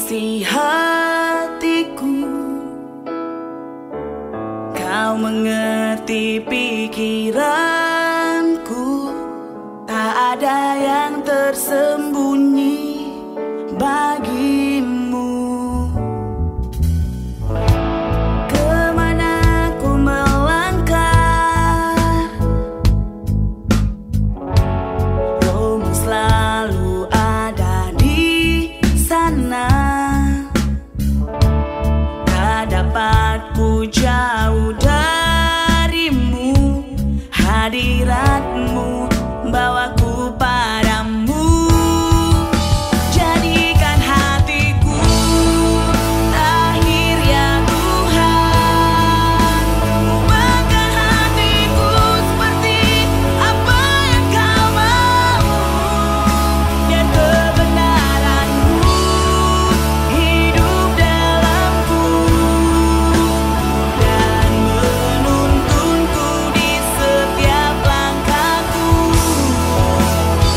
isi hatiku. Kau mengerti pikiranku, tak ada yang tersembunyi bagimu. Kemana ku melangkah, rohmu selalu ada di sana. Tak dapat ku jauh darimu, hadiratmu bawaku padamu. Jadikan hatiku lahir ya Tuhan, ubahkan hatiku seperti apa yang kau mau. Biar kebenaranmu hidup dalamku dan menuntunku di setiap langkahku.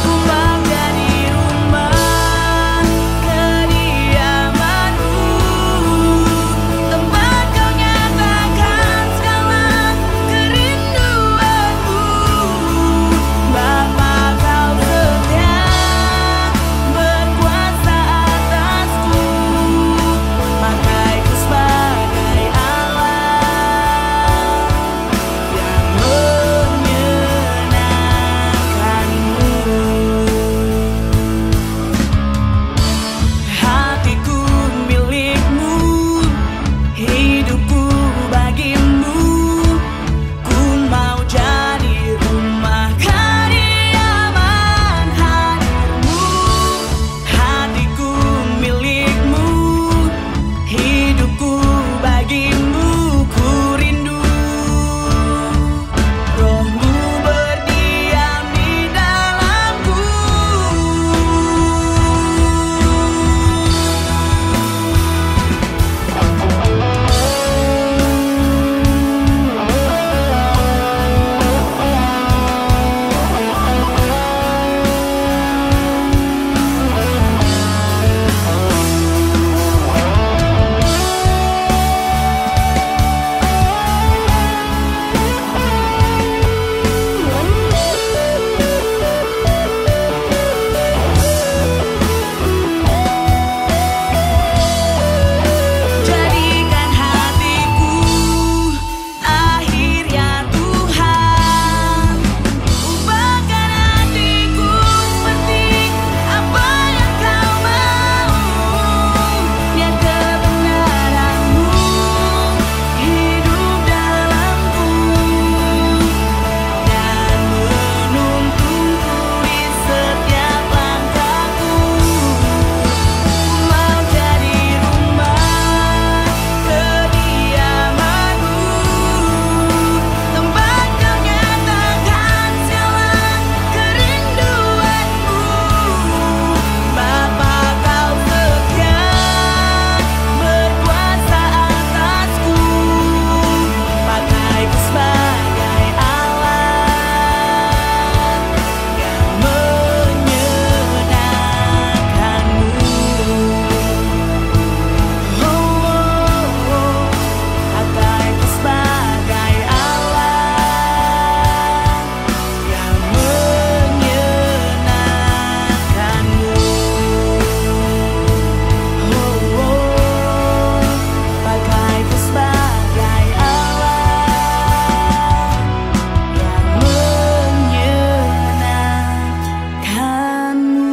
Ku mau jadi rumah kediamanmu, tempat kau nyatakan segala kerinduanmu. Bapa, kau setia berkuasa atasku, pakaiku sebagai Allah yang menyenangkanmu. Hatiku milikmu, hidupku bagimu. Ku mau jadi rumah kediaman hadirmu. Hatiku milikmu, hidupku bagimu. Ku rindu rohmu berdiam di dalamku. Jadikan hatiku lahir ya Tuhan, ubahkan hatiku seperti apa yang kau mau. Biar kebenaranmu hidup dalamku dan menuntunku di setiap langkahku. Mau jadi rumah kediamanmu, tempat kau nyatakan segala kerinduanmu. Bapa, kau setia berkuasa atasku, pakaiku sebagai Allah yang menyenangkanmu. Pakaiku sebagai Allah yang menyenangkanmu. Pakaiku sebagai Allah yang menyenangkanmu.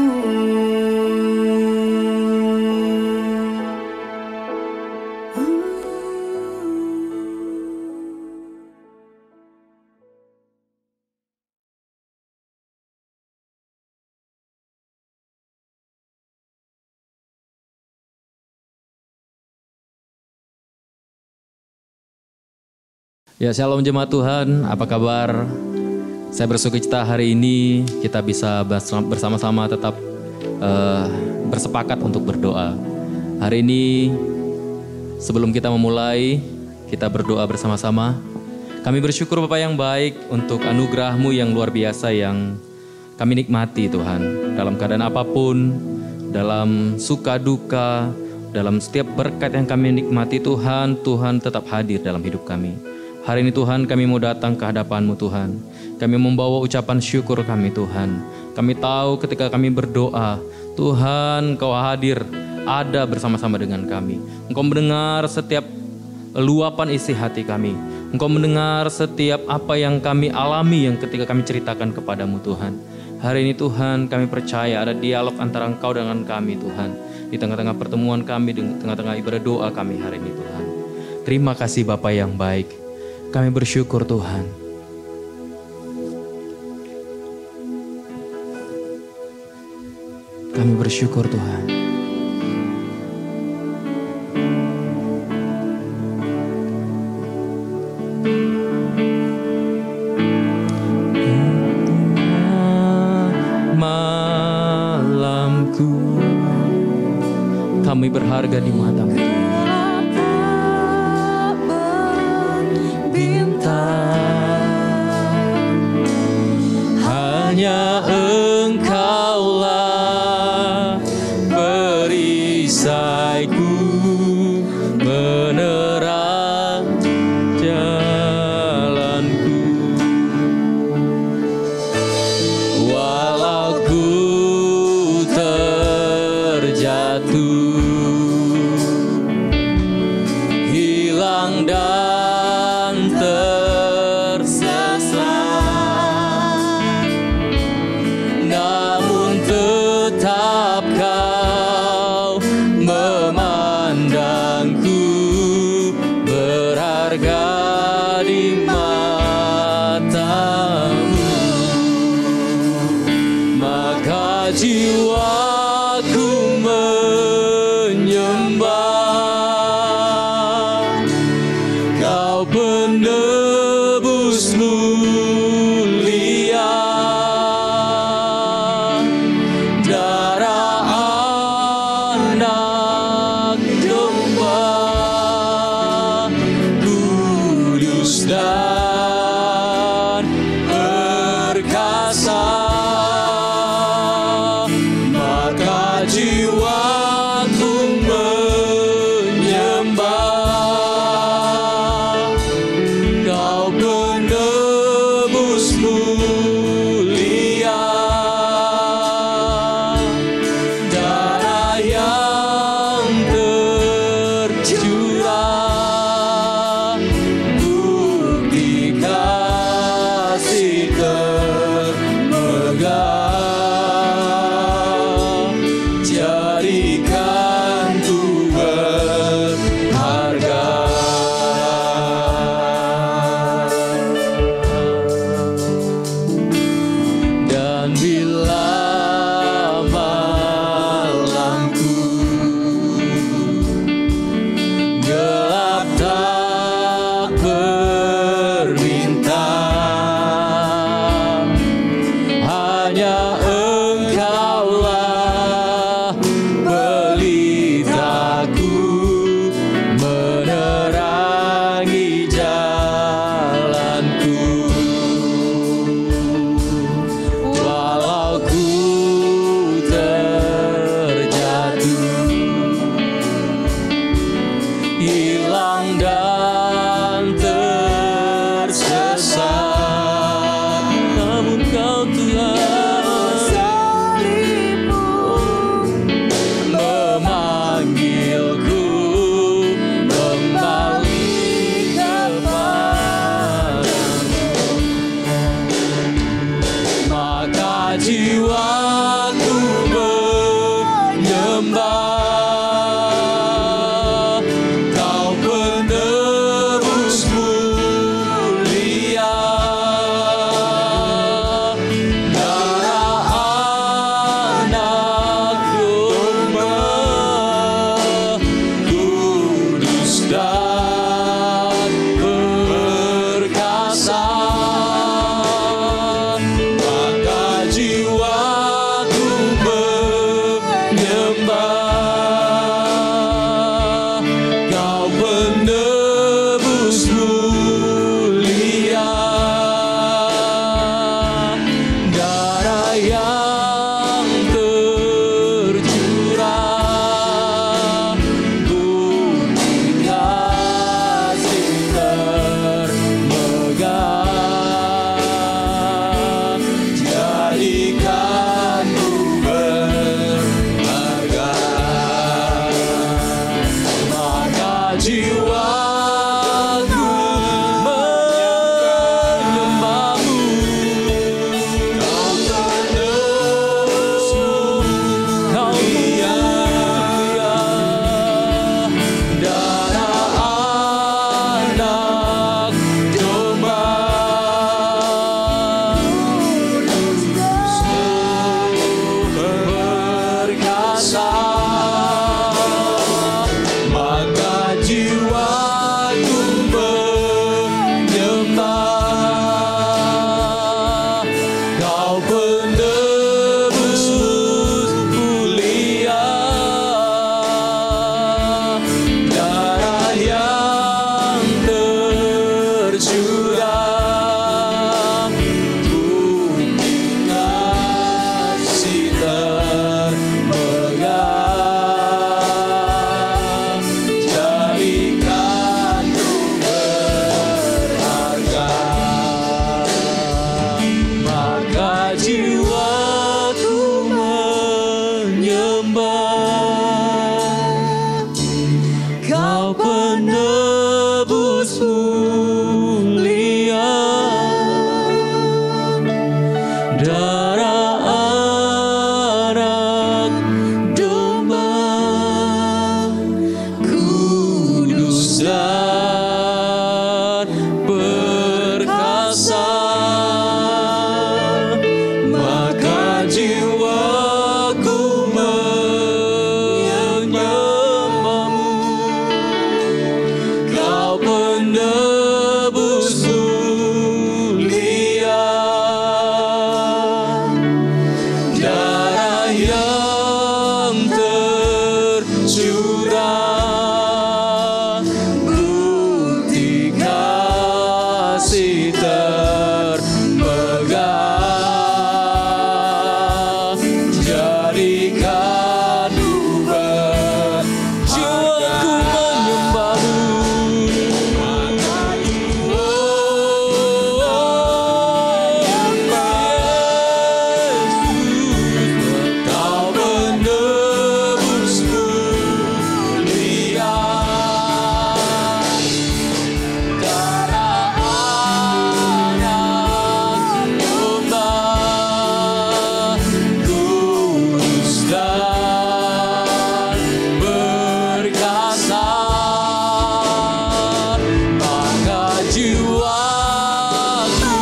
Ya, shalom jemaat Tuhan, apa kabar? Saya bersukacita hari ini kita bisa bersama-sama tetap bersepakat untuk berdoa. Hari ini sebelum kita memulai, kita berdoa bersama-sama. Kami bersyukur Bapa yang baik untuk anugerah-Mu yang luar biasa yang kami nikmati Tuhan. Dalam keadaan apapun, dalam suka duka, dalam setiap berkat yang kami nikmati Tuhan, Tuhan tetap hadir dalam hidup kami. Hari ini Tuhan kami mau datang ke hadapan-Mu Tuhan. Kami membawa ucapan syukur kami Tuhan. Kami tahu ketika kami berdoa, Tuhan Engkau hadir, ada bersama-sama dengan kami. Engkau mendengar setiap luapan isi hati kami. Engkau mendengar setiap apa yang kami alami yang ketika kami ceritakan kepadamu Tuhan. Hari ini Tuhan kami percaya ada dialog antara Engkau dengan kami Tuhan. Di tengah-tengah pertemuan kami, di tengah-tengah ibadah doa kami hari ini Tuhan. Terima kasih Bapa yang baik. Kami bersyukur Tuhan. Kami bersyukur Tuhan. Malamku, kami berharga di mata-Mu. Hanya Engkaulah perisaiku, menerang jalanku. Walau ku terjatuh, hilang dan tersesat, namun tetap Kau memandang jiwaku menyembahmu. Kau penebus dunia, darah anak domba. Perkasa, maka jiwaku menyembah. Kau penebus mulia, darah yang tercurah, bukti kasih termegah, jadikanku berharga. Maka jiwaku menyembah. Kau penebus mulia, darah anak domba, kudus dan perkasa. Maka jiwaku menyembahmu. Kau penebus mulia, darah yang tercurah, bukti kasih termegah, jadikanku jiwaku menyembahmu. Kau penebus mulia, darah anak domba, kudus dan perkasa. Maka jiwaku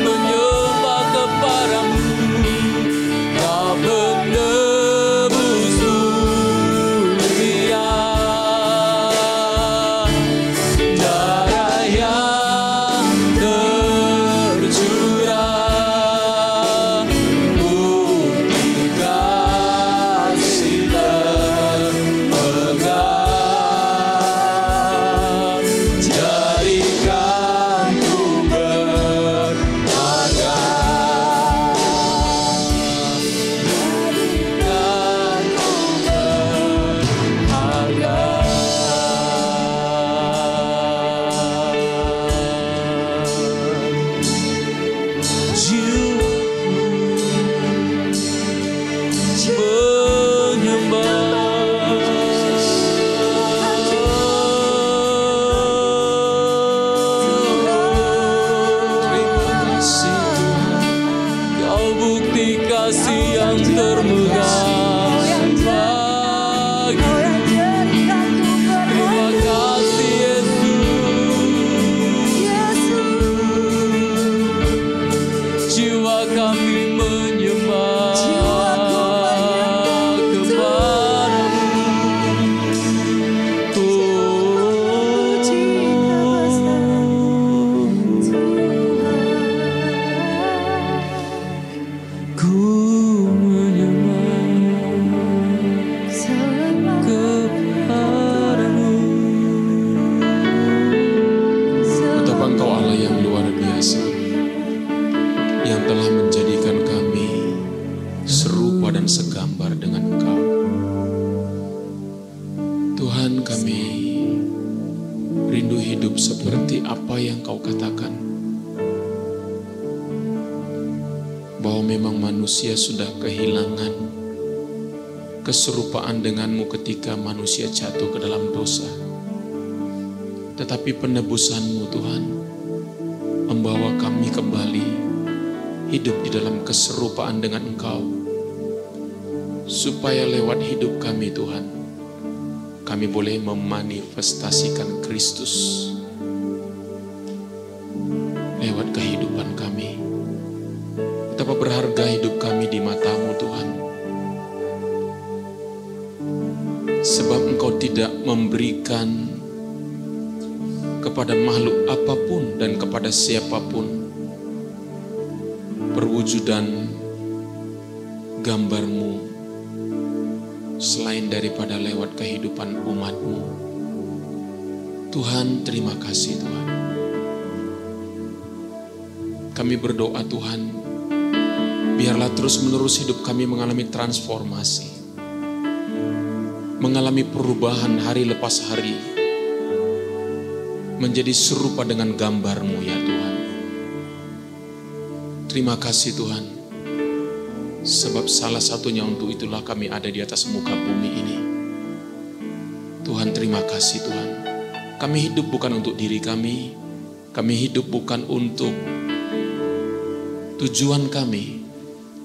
menyembah kepadamu. Kau penebus mulia, darah yang tercurah, bukti kasih termegah, jadikanku berharga. Kau bukti kasih yang termegah bagi. Terima kasih Yesus. Jiwa kami menyembah kepadamu. Ku menyembah kepadamu. Betapa Engkau Allah yang luar biasa, yang telah menjadikan kami serupa dan segambar dengan Engkau. Tuhan, kami rindu hidup seperti apa yang Kau katakan, bahwa memang manusia sudah kehilangan keserupaan denganmu ketika manusia jatuh ke dalam dosa. Tetapi penebusanmu Tuhan membawa kami kembali hidup di dalam keserupaan dengan Engkau. Supaya lewat hidup kami Tuhan, kami boleh memanifestasikan Kristus lewat kehidupan kami. Betapa berharga hidup kami di mata-Mu Tuhan. Sebab Engkau tidak memberikan kepada makhluk apapun dan kepada siapapun perwujudan gambar-Mu selain daripada lewat kehidupan umat-Mu. Tuhan, terima kasih Tuhan. Kami berdoa Tuhan, biarlah terus menerus hidup kami mengalami transformasi, mengalami perubahan hari lepas hari, menjadi serupa dengan gambar-Mu ya Tuhan. Terima kasih Tuhan. Sebab salah satunya untuk itulah kami ada di atas muka bumi ini. Tuhan, terima kasih Tuhan. Kami hidup bukan untuk diri kami. Kami hidup bukan untuk tujuan kami.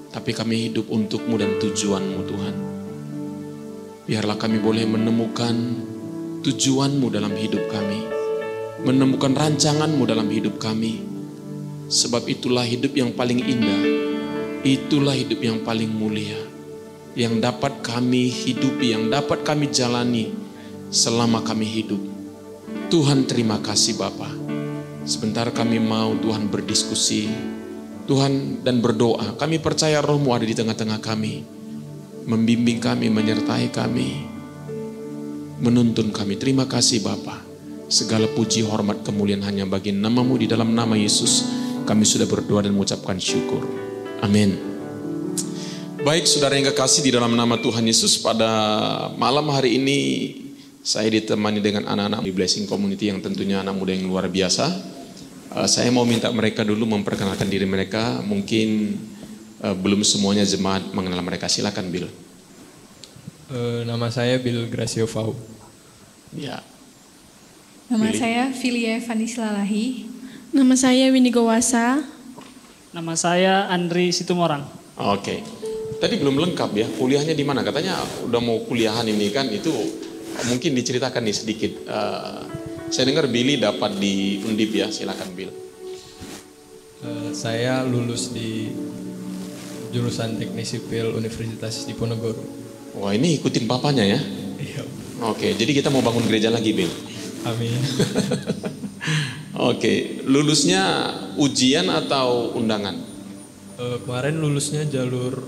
Tapi kami hidup untuk-Mu dan tujuan-Mu Tuhan. Biarlah kami boleh menemukan tujuan-Mu dalam hidup kami. Menemukan rancangan-Mu dalam hidup kami. Sebab itulah hidup yang paling indah. Itulah hidup yang paling mulia, yang dapat kami hidupi, yang dapat kami jalani selama kami hidup. Tuhan, terima kasih Bapa. Sebentar kami mau Tuhan berdiskusi, Tuhan, dan berdoa. Kami percaya Roh-Mu ada di tengah-tengah kami, membimbing kami, menyertai kami, menuntun kami. Terima kasih Bapa. Segala puji, hormat, kemuliaan hanya bagi nama-Mu. Di dalam nama Yesus kami sudah berdoa dan mengucapkan syukur. Amin. Baik saudara yang kekasih di dalam nama Tuhan Yesus, pada malam hari ini saya ditemani dengan anak-anak di Blessing Community yang tentunya anak muda yang luar biasa. Saya mau minta mereka dulu memperkenalkan diri mereka. Mungkin belum semuanya jemaat mengenal mereka. Silakan Bill. Nama saya Bill Gracio Fau. Ya. Nama Billy. saya Filia Vanislalahi. Nama saya Winnie Gowasa. Nama saya Andri Situmorang. Oke. Tadi belum lengkap ya. Kuliahnya di mana? Katanya udah mau kuliahan ini kan. Itu mungkin diceritakan nih sedikit. Saya dengar Billy dapat di Undip ya. Silakan Bill. Saya lulus di jurusan Teknik Sipil Universitas Diponegoro. Wah, ini ikutin papanya ya. Iya. Oke, jadi kita mau bangun gereja lagi Bill. Amin. Oke, lulusnya ujian atau undangan? Kemarin lulusnya jalur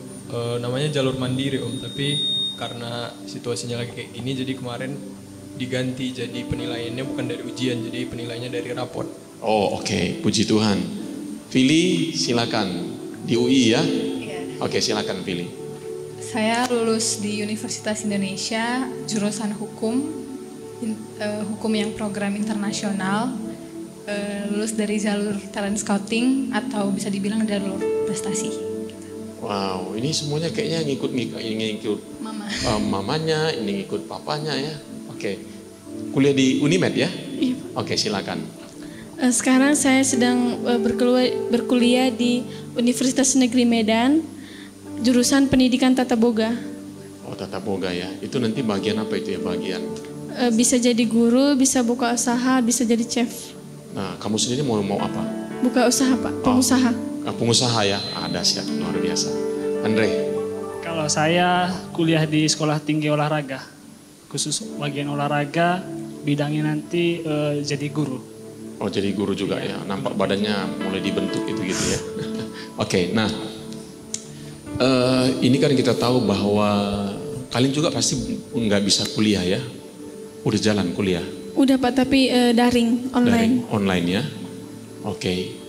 namanya jalur mandiri Om, tapi karena situasinya lagi kayak gini jadi kemarin diganti, jadi penilaiannya bukan dari ujian, jadi penilaiannya dari raport. Oh oke, puji Tuhan. Vili silakan, di UI ya? Iya. Oke, silakan Vili. Saya lulus di Universitas Indonesia, jurusan hukum, hukum yang program internasional, lulus dari jalur talent scouting atau bisa dibilang jalur prestasi. Wow, ini semuanya kayaknya ngikut Mama. Mamanya, ini ngikut papanya ya. Oke, kuliah di Unimed ya? Iya. Oke, silakan. Sekarang saya sedang berkuliah di Universitas Negeri Medan, jurusan Pendidikan Tata Boga. Oh, tata boga ya. Itu nanti bagian apa itu ya? Bagian. Bisa jadi guru, bisa buka usaha, bisa jadi chef. Nah, kamu sendiri mau apa? Buka usaha Pak, pengusaha. Pengusaha ya. Ada siap, luar biasa. Andre. Kalau saya kuliah di Sekolah Tinggi Olahraga, khusus bagian olahraga, bidangnya nanti jadi guru. Oh, jadi guru juga ya. Nampak badannya mulai dibentuk gitu ya. Oke, nah ini kan kita tahu bahwa kalian juga pasti nggak bisa kuliah ya. Udah jalan kuliah? Udah Pak, tapi daring, online. Daring, online ya. Oke.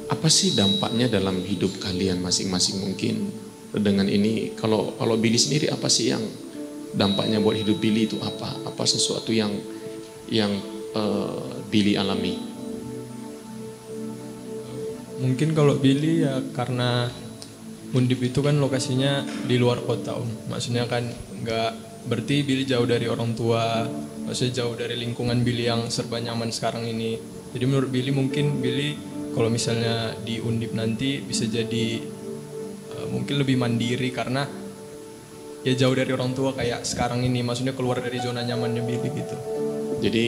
Apa sih dampaknya dalam hidup kalian masing-masing mungkin dengan ini? Kalau Billy sendiri apa sih yang dampaknya buat hidup Billy itu apa? Apa sesuatu yang Billy alami? Mungkin kalau Billy ya karena Undip itu kan lokasinya di luar kota Om. Maksudnya kan nggak, berarti Billy jauh dari orang tua, maksudnya jauh dari lingkungan Billy yang serba nyaman sekarang ini. Jadi menurut Billy mungkin Billy kalau misalnya di Undip nanti bisa jadi mungkin lebih mandiri karena ya jauh dari orang tua kayak sekarang ini, maksudnya keluar dari zona nyamannya Billy gitu. Jadi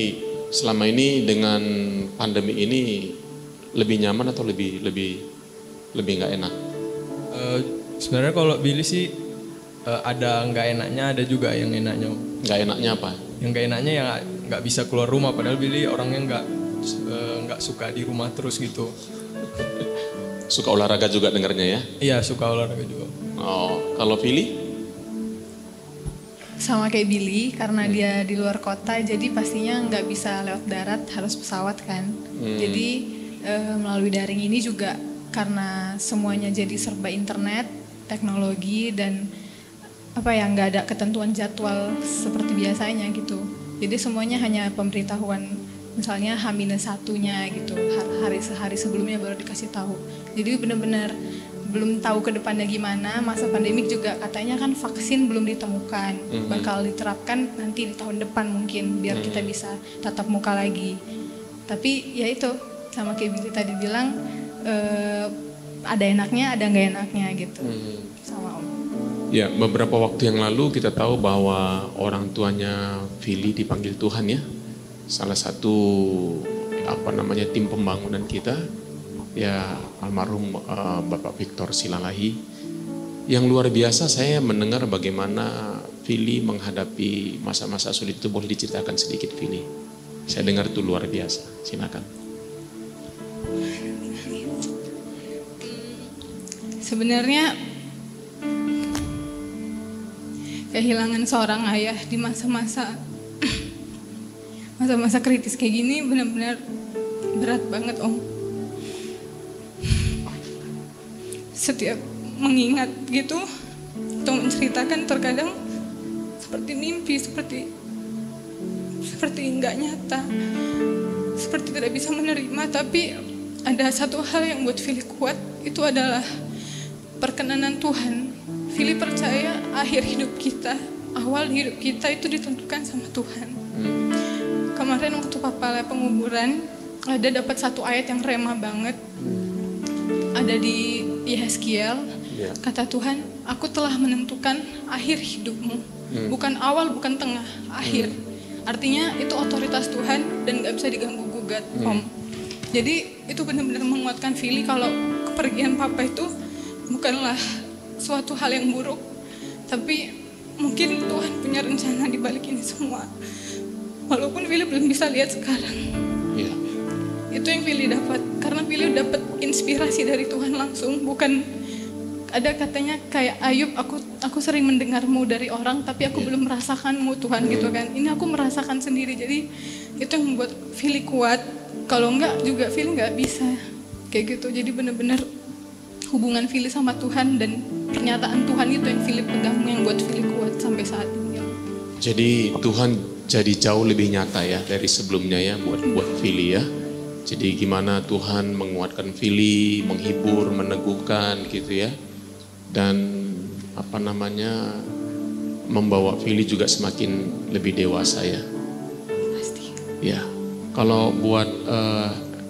selama ini dengan pandemi ini lebih nyaman atau lebih nggak enak? Sebenarnya kalau Billy sih ada nggak enaknya, ada juga yang enaknya. Nggak enaknya apa? Yang nggak enaknya ya nggak bisa keluar rumah, padahal Billy orangnya nggak suka di rumah terus gitu. Suka olahraga juga dengarnya ya? Iya, suka olahraga juga. Oh, kalau Billy? Sama kayak Billy, karena dia di luar kota, jadi pastinya nggak bisa lewat darat, harus pesawat kan. Jadi melalui daring ini juga karena semuanya jadi serba internet, teknologi, dan apa ya, nggak ada ketentuan jadwal seperti biasanya gitu. Jadi semuanya hanya pemberitahuan, misalnya H-1-nya gitu, sehari sebelumnya baru dikasih tahu. Jadi benar-benar belum tahu ke depannya gimana. Masa pandemik juga katanya kan vaksin belum ditemukan, bakal diterapkan nanti di tahun depan mungkin biar kita bisa tatap muka lagi. Tapi ya itu, sama kayak Billy tadi bilang, ada enaknya, ada nggak enaknya gitu. Sama Om. Ya, beberapa waktu yang lalu kita tahu bahwa orang tuanya Billy dipanggil Tuhan ya. Salah satu tim pembangunan kita ya almarhum Bapak Victor Silalahi. Yang luar biasa saya mendengar bagaimana Billy menghadapi masa-masa sulit itu. Boleh diceritakan sedikit Billy? Saya dengar itu luar biasa. Silakan. Sebenarnya kehilangan seorang ayah di masa-masa kritis kayak gini benar-benar berat banget Om. Setiap mengingat gitu atau menceritakan terkadang seperti mimpi, seperti nggak nyata, seperti tidak bisa menerima. Tapi ada satu hal yang buat Billy kuat, itu adalah perkenanan Tuhan. Billy percaya akhir hidup kita, awal hidup kita itu ditentukan sama Tuhan. Kemarin waktu Papa penguburan, ada dapat satu ayat yang rema banget. Ada di Yeskiel, kata Tuhan, aku telah menentukan akhir hidupmu. Bukan awal, bukan tengah, akhir. Artinya itu otoritas Tuhan dan gak bisa diganggu-gugat Om. Jadi itu benar-benar menguatkan Billy kalau kepergian Papa itu bukanlah suatu hal yang buruk, tapi mungkin Tuhan punya rencana di balik ini semua. Walaupun Billy belum bisa lihat sekarang. Itu yang Billy dapat, karena Billy dapat inspirasi dari Tuhan langsung. Bukan ada katanya kayak Ayub, aku sering mendengarmu dari orang, tapi aku belum merasakanmu Tuhan gitu kan. Ini aku merasakan sendiri, jadi itu yang membuat Billy kuat. Kalau enggak juga Billy nggak bisa kayak gitu. Jadi benar-benar hubungan Billy sama Tuhan dan pernyataan Tuhan itu yang Billy pegang, yang buat Billy kuat sampai saat ini. Jadi Tuhan jadi jauh lebih nyata ya dari sebelumnya ya buat Billy ya. Jadi gimana Tuhan menguatkan Billy, menghibur, meneguhkan gitu ya. Dan membawa Billy juga semakin lebih dewasa ya. Pasti. Ya. Kalau buat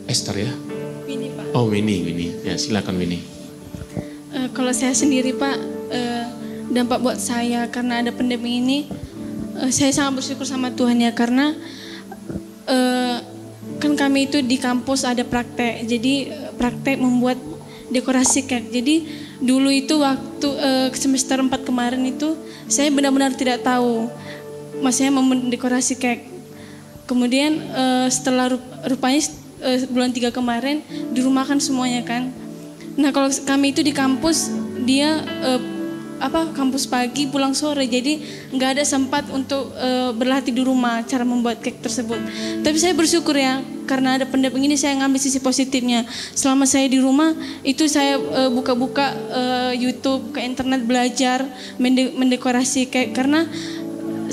Esther ya. Winnie Pak. Oh Winnie. Ya silakan Winnie. Kalau saya sendiri Pak, dampak buat saya karena ada pandemi ini, saya sangat bersyukur sama Tuhan ya, karena kan kami itu di kampus ada praktek, jadi praktek membuat dekorasi cake. Jadi dulu itu waktu semester 4 kemarin itu saya benar-benar tidak tahu maksudnya mendekorasi cake. Kemudian setelah rupanya bulan 3 kemarin dirumahkan semuanya kan. Nah kalau kami itu di kampus dia kampus pagi pulang sore, jadi nggak ada sempat untuk berlatih di rumah cara membuat cake tersebut. Tapi saya bersyukur ya, karena ada pandemi ini saya ngambil sisi positifnya. Selama saya di rumah itu saya buka-buka YouTube, ke internet, belajar mendekorasi cake, karena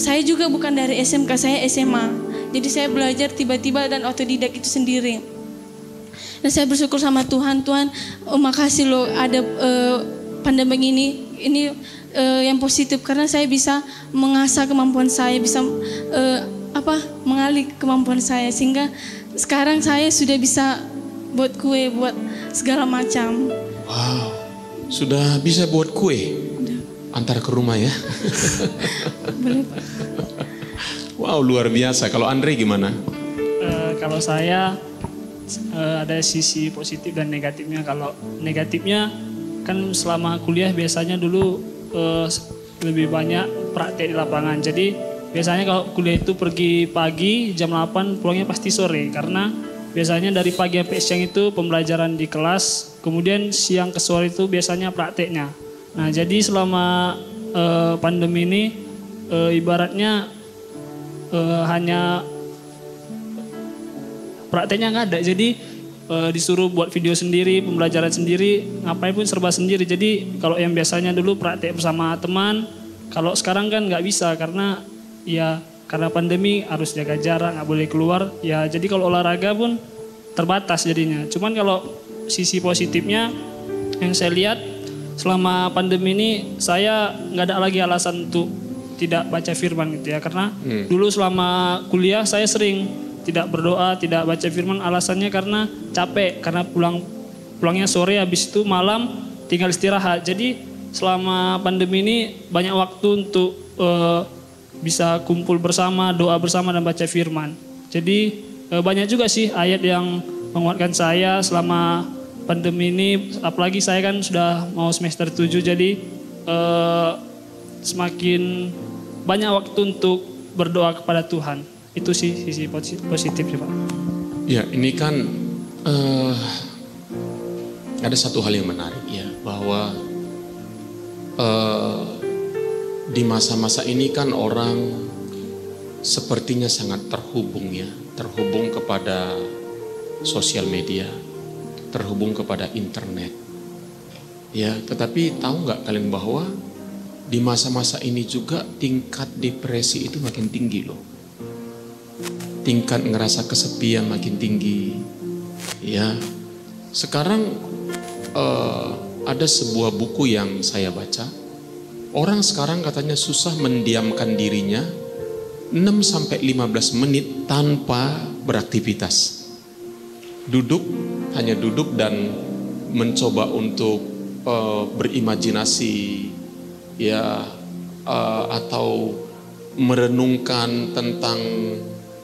saya juga bukan dari SMK, saya SMA. Jadi saya belajar tiba-tiba dan otodidak itu sendiri. Dan saya bersyukur sama Tuhan, makasih loh ada pandemi ini yang positif karena saya bisa mengasah kemampuan saya, bisa mengalih kemampuan saya sehingga sekarang saya sudah bisa buat kue, buat segala macam. Wow, sudah bisa buat kue? Antar ke rumah ya. Boleh Pak. Wow, luar biasa. Kalau Andre gimana? Kalau saya ada sisi positif dan negatifnya. Kalau negatifnya kan selama kuliah biasanya dulu lebih banyak praktek di lapangan. Jadi biasanya kalau kuliah itu pergi pagi jam 8 pulangnya pasti sore karena biasanya dari pagi sampai siang itu pembelajaran di kelas, kemudian siang ke sore itu biasanya prakteknya. Nah jadi selama pandemi ini ibaratnya hanya prakteknya nggak ada, jadi disuruh buat video sendiri, pembelajaran sendiri, ngapain pun serba sendiri. Jadi kalau yang biasanya dulu praktek bersama teman, kalau sekarang kan nggak bisa karena pandemi harus jaga jarak, nggak boleh keluar. Ya jadi kalau olahraga pun terbatas jadinya. Cuman kalau sisi positifnya yang saya lihat selama pandemi ini saya nggak ada lagi alasan untuk tidak baca firman gitu ya. Karena dulu selama kuliah saya sering tidak berdoa, tidak baca firman, alasannya karena capek, karena pulangnya sore, habis itu malam tinggal istirahat. Jadi selama pandemi ini banyak waktu untuk bisa kumpul bersama, doa bersama dan baca firman. Jadi banyak juga sih ayat yang menguatkan saya selama pandemi ini, apalagi saya kan sudah mau semester 7, jadi semakin banyak waktu untuk berdoa kepada Tuhan. Itu sih sisi positif ya Pak. Ya ini kan ada satu hal yang menarik ya, bahwa di masa-masa ini kan orang sepertinya sangat terhubung ya, terhubung kepada sosial media, terhubung kepada internet. Ya, tetapi tahu nggak kalian bahwa di masa-masa ini juga tingkat depresi itu makin tinggi loh. Tingkat ngerasa kesepian makin tinggi. Ya, sekarang ada sebuah buku yang saya baca. Orang sekarang katanya susah mendiamkan dirinya 6-15 menit tanpa beraktivitas. Hanya duduk dan mencoba untuk berimajinasi ya, atau merenungkan tentang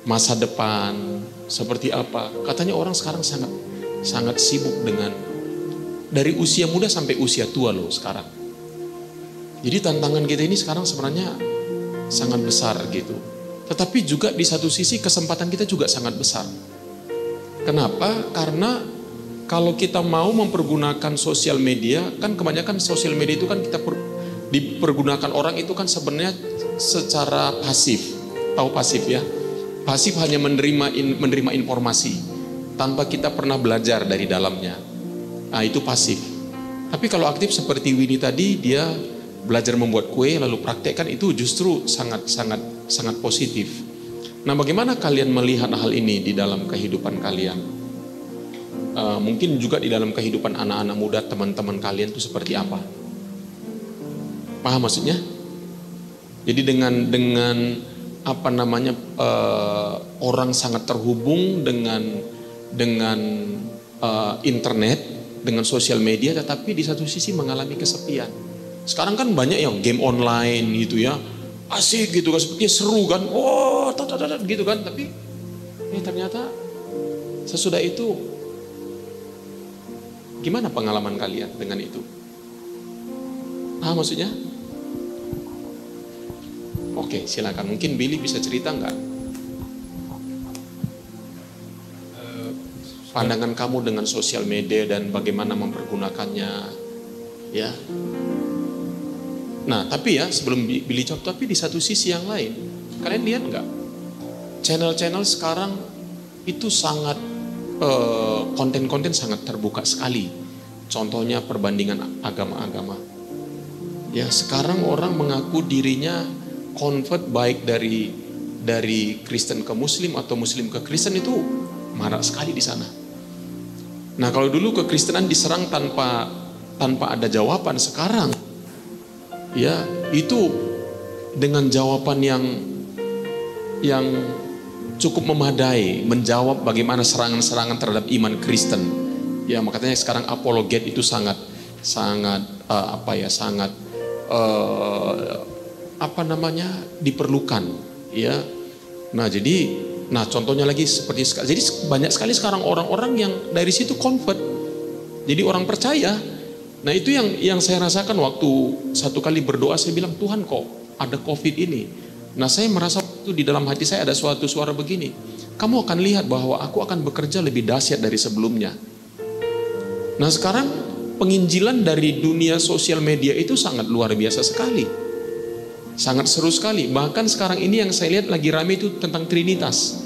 masa depan seperti apa. Katanya orang sekarang sangat sibuk dengan dari usia muda sampai usia tua loh sekarang. Jadi tantangan kita ini sekarang sebenarnya sangat besar gitu. Tetapi juga di satu sisi kesempatan kita juga sangat besar. Kenapa? Karena kalau kita mau mempergunakan sosial media, kan kebanyakan sosial media itu kan kita dipergunakan orang itu kan sebenarnya secara pasif. Tahu pasif ya? Pasif hanya menerima informasi tanpa kita pernah belajar dari dalamnya. Nah, itu pasif. Tapi kalau aktif seperti Winnie tadi, dia belajar membuat kue lalu praktekkan, itu justru sangat positif. Nah, bagaimana kalian melihat hal ini di dalam kehidupan kalian? Mungkin juga di dalam kehidupan anak-anak muda, teman-teman kalian itu seperti apa? Paham maksudnya? Jadi dengan apa namanya, orang sangat terhubung dengan internet, dengan sosial media, tetapi di satu sisi mengalami kesepian. Sekarang kan banyak yang game online gitu ya, asik gitu kan, sepertinya seru kan, gitu kan, tapi ternyata sesudah itu gimana pengalaman kalian dengan itu? Maksudnya? Oke, silakan. Mungkin Billy bisa cerita nggak? Pandangan kamu dengan sosial media dan bagaimana mempergunakannya, ya. Nah, tapi ya sebelum Billy jawab, tapi di satu sisi yang lain, kalian lihat nggak? Channel-channel sekarang itu sangat konten-konten sangat terbuka sekali. Contohnya perbandingan agama-agama. Ya, sekarang orang mengaku dirinya convert, baik dari Kristen ke Muslim atau Muslim ke Kristen, itu marak sekali di sana. Nah, kalau dulu kekristenan diserang tanpa tanpa ada jawaban. Sekarang ya itu dengan jawaban yang cukup memadai menjawab bagaimana serangan-serangan terhadap iman Kristen. Ya makanya sekarang apologet itu sangat diperlukan ya. Nah contohnya lagi seperti jadi banyak sekali sekarang orang-orang yang dari situ convert jadi orang percaya. Nah itu yang saya rasakan waktu satu kali berdoa, saya bilang, Tuhan kok ada COVID ini. Nah saya merasa itu di dalam hati saya ada suatu suara begini, kamu akan lihat bahwa aku akan bekerja lebih dahsyat dari sebelumnya. Nah sekarang penginjilan dari dunia sosial media itu sangat luar biasa sekali, sangat seru sekali. Bahkan sekarang ini yang saya lihat lagi rame itu tentang Trinitas,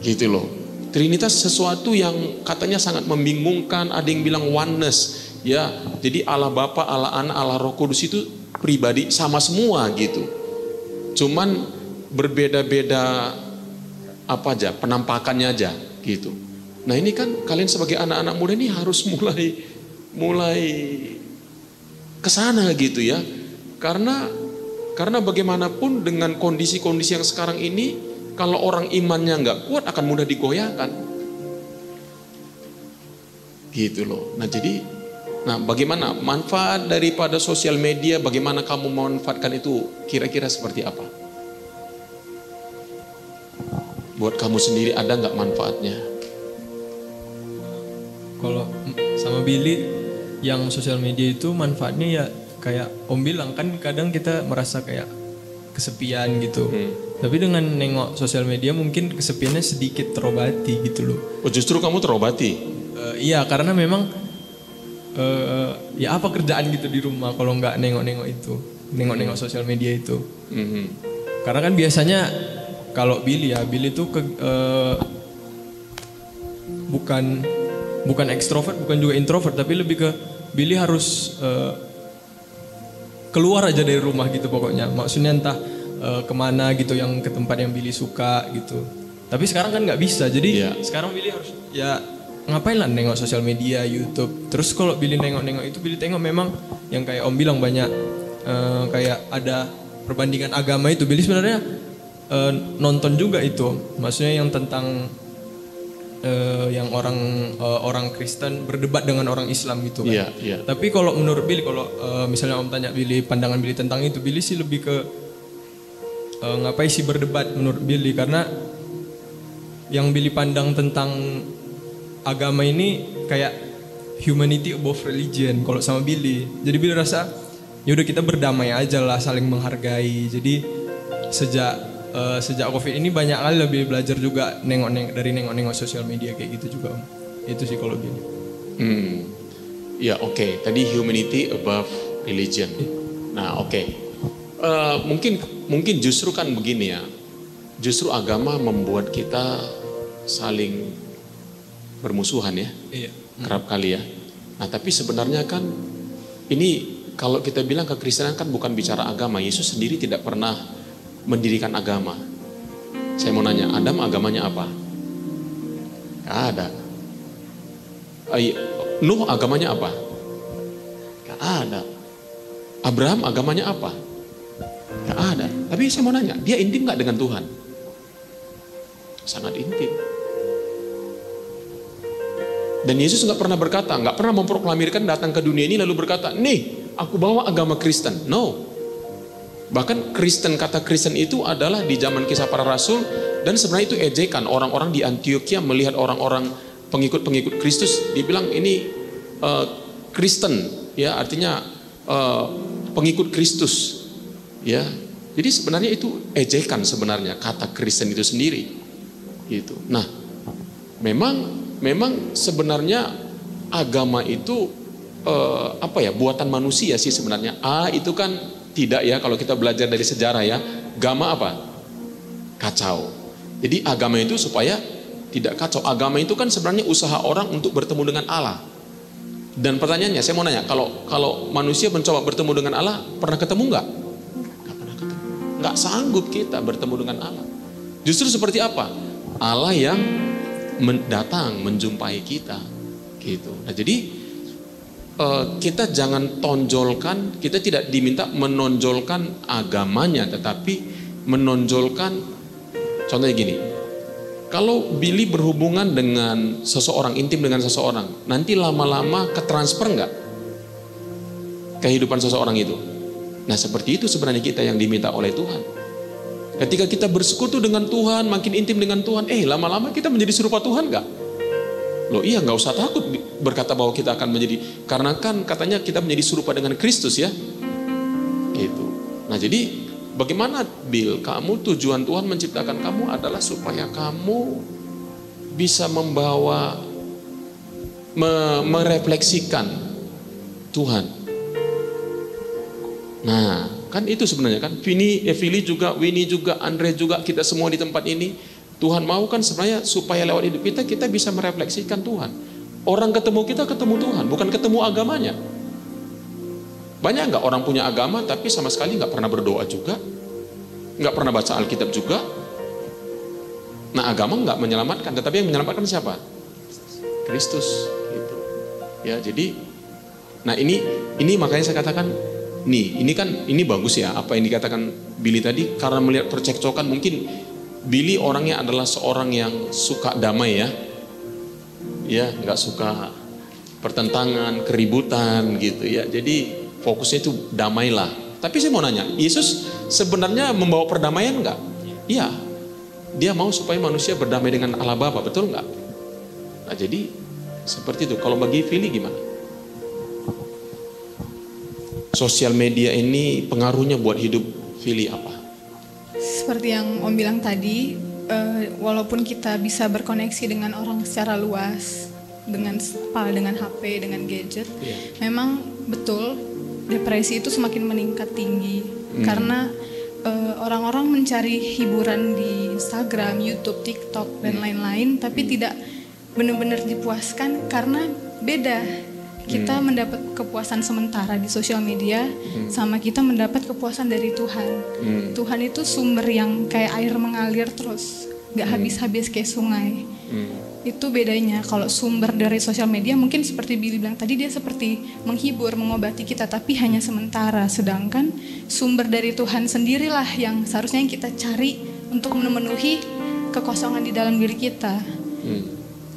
gitu loh. Trinitas sesuatu yang katanya sangat membingungkan. Ada yang bilang oneness, ya. Jadi Allah Bapa, Allah Anak, Allah Roh Kudus itu pribadi sama semua gitu. Cuman berbeda-beda apa aja, penampakannya aja gitu. Nah ini kan kalian sebagai anak-anak muda ini harus mulai kesana gitu ya. Karena bagaimanapun dengan kondisi-kondisi yang sekarang ini, kalau orang imannya nggak kuat akan mudah digoyahkan, gitu loh. Nah bagaimana manfaat daripada sosial media? Bagaimana kamu memanfaatkan itu? Kira-kira seperti apa? Buat kamu sendiri ada nggak manfaatnya? Kalau sama Billy, yang sosial media itu manfaatnya ya kayak Om bilang kan kadang kita merasa kayak kesepian gitu. Tapi dengan nengok sosial media mungkin kesepiannya sedikit terobati gitu loh. Oh justru kamu terobati? Iya karena memang ya apa kerjaan gitu di rumah kalau nggak nengok sosial media itu. Karena kan biasanya kalau Billy tuh bukan ekstrovert, bukan juga introvert, tapi lebih ke Billy harus keluar aja dari rumah gitu pokoknya. Maksudnya entah kemana gitu, yang ke tempat yang Billy suka gitu. Tapi sekarang kan nggak bisa, jadi sekarang Billy harus ya ngapain lah nengok sosial media, YouTube. Terus kalau Billy nengok itu, Billy tengok memang yang kayak Om bilang banyak kayak ada perbandingan agama itu. Billy sebenarnya nonton juga itu, maksudnya yang tentang yang orang Kristen berdebat dengan orang Islam gitu kan. Tapi kalau menurut Billy, kalau misalnya Om tanya Billy pandangan Billy tentang itu, Billy sih lebih ke ngapain sih berdebat menurut Billy, karena yang Billy pandang tentang agama ini kayak humanity above religion kalau sama Billy. Jadi Billy rasa ya udah kita berdamai aja lah, saling menghargai. Jadi sejak COVID ini banyak kali lebih belajar juga nengok sosial media kayak gitu juga Om. Itu sih kalau Billy. Ya oke. Tadi humanity above religion. Nah oke. Mungkin justru kan begini ya. Justru agama membuat kita saling bermusuhan ya. Iya. Kerap kali ya. Nah tapi sebenarnya kan ini kalau kita bilang kekristenan kan bukan bicara agama. Yesus sendiri tidak pernah mendirikan agama. Saya mau nanya, Adam agamanya apa? Gak ada. Nuh agamanya apa? Gak ada. Abraham agamanya apa? Gak ada. Tapi saya mau nanya, dia intim gak dengan Tuhan? Sangat intim. Dan Yesus gak pernah berkata, gak pernah memproklamirkan datang ke dunia ini lalu berkata, nih aku bawa agama Kristen. No. Bahkan kata Kristen itu adalah di zaman Kisah Para Rasul, dan sebenarnya itu ejekan. Orang-orang di Antioquia melihat orang-orang pengikut-pengikut Kristus, dibilang ini Kristen, ya artinya pengikut Kristus. Ya, jadi sebenarnya itu ejekan sebenarnya kata Kristen itu sendiri, gitu. Nah, memang sebenarnya agama itu buatan manusia sih sebenarnya. Itu kan tidak ya, kalau kita belajar dari sejarah ya, agama apa? Kacau. Jadi agama itu supaya tidak kacau. Agama itu kan sebenarnya usaha orang untuk bertemu dengan Allah. Dan pertanyaannya, saya mau nanya, kalau manusia mencoba bertemu dengan Allah, pernah ketemu nggak? Nggak pernah ketemu. Nggak sanggup kita bertemu dengan Allah. Justru seperti apa? Allah yang datang menjumpai kita, gitu. Nah jadi kita jangan tonjolkan, kita tidak diminta menonjolkan agamanya, tetapi menonjolkan, contohnya gini, kalau Billy berhubungan dengan seseorang, intim dengan seseorang, nanti lama-lama ketransfer nggak kehidupan seseorang itu? Nah seperti itu sebenarnya kita yang diminta oleh Tuhan. Ketika kita bersekutu dengan Tuhan, makin intim dengan Tuhan, lama-lama kita menjadi serupa Tuhan nggak? Loh iya, nggak usah takut berkata bahwa kita akan menjadi, karena kan katanya kita menjadi serupa dengan Kristus ya. Gitu. Nah jadi bagaimana Bill, kamu tujuan Tuhan menciptakan kamu adalah supaya kamu bisa membawa, merefleksikan Tuhan. Nah kan itu sebenarnya kan, Vili juga, Winnie juga, Andre juga, kita semua di tempat ini, Tuhan mau kan sebenarnya supaya lewat hidup kita bisa merefleksikan Tuhan. Orang ketemu kita ketemu Tuhan, bukan ketemu agamanya. Banyak nggak orang punya agama tapi sama sekali nggak pernah berdoa juga, nggak pernah baca Alkitab juga. Nah agama nggak menyelamatkan, tetapi yang menyelamatkan siapa? Kristus. Gitu. Ya jadi, nah ini makanya saya katakan, ini bagus ya apa yang dikatakan Billy tadi, karena melihat percekcokan mungkin. Billy orangnya adalah seorang yang suka damai ya, nggak suka pertentangan, keributan gitu ya. Jadi fokusnya itu damailah. Tapi saya mau nanya, Yesus sebenarnya membawa perdamaian nggak? Iya, dia mau supaya manusia berdamai dengan Allah Bapa, betul nggak? Nah jadi seperti itu. Kalau bagi Vili gimana? Sosial media ini pengaruhnya buat hidup Vili apa? Seperti yang Om bilang tadi, walaupun kita bisa berkoneksi dengan orang secara luas, dengan HP, dengan gadget, memang betul depresi itu semakin meningkat tinggi. Karena orang-orang mencari hiburan di Instagram, YouTube, TikTok, dan lain-lain, tapi tidak benar-benar dipuaskan karena beda. Kita mendapat kepuasan sementara di sosial media, sama kita mendapat kepuasan dari Tuhan. Tuhan itu sumber yang kayak air mengalir terus, gak habis-habis kayak sungai. Itu bedanya. Kalau sumber dari sosial media mungkin seperti Billy bilang tadi, dia seperti menghibur, mengobati kita, tapi hanya sementara. Sedangkan sumber dari Tuhan sendirilah yang seharusnya yang kita cari untuk memenuhi kekosongan di dalam diri kita.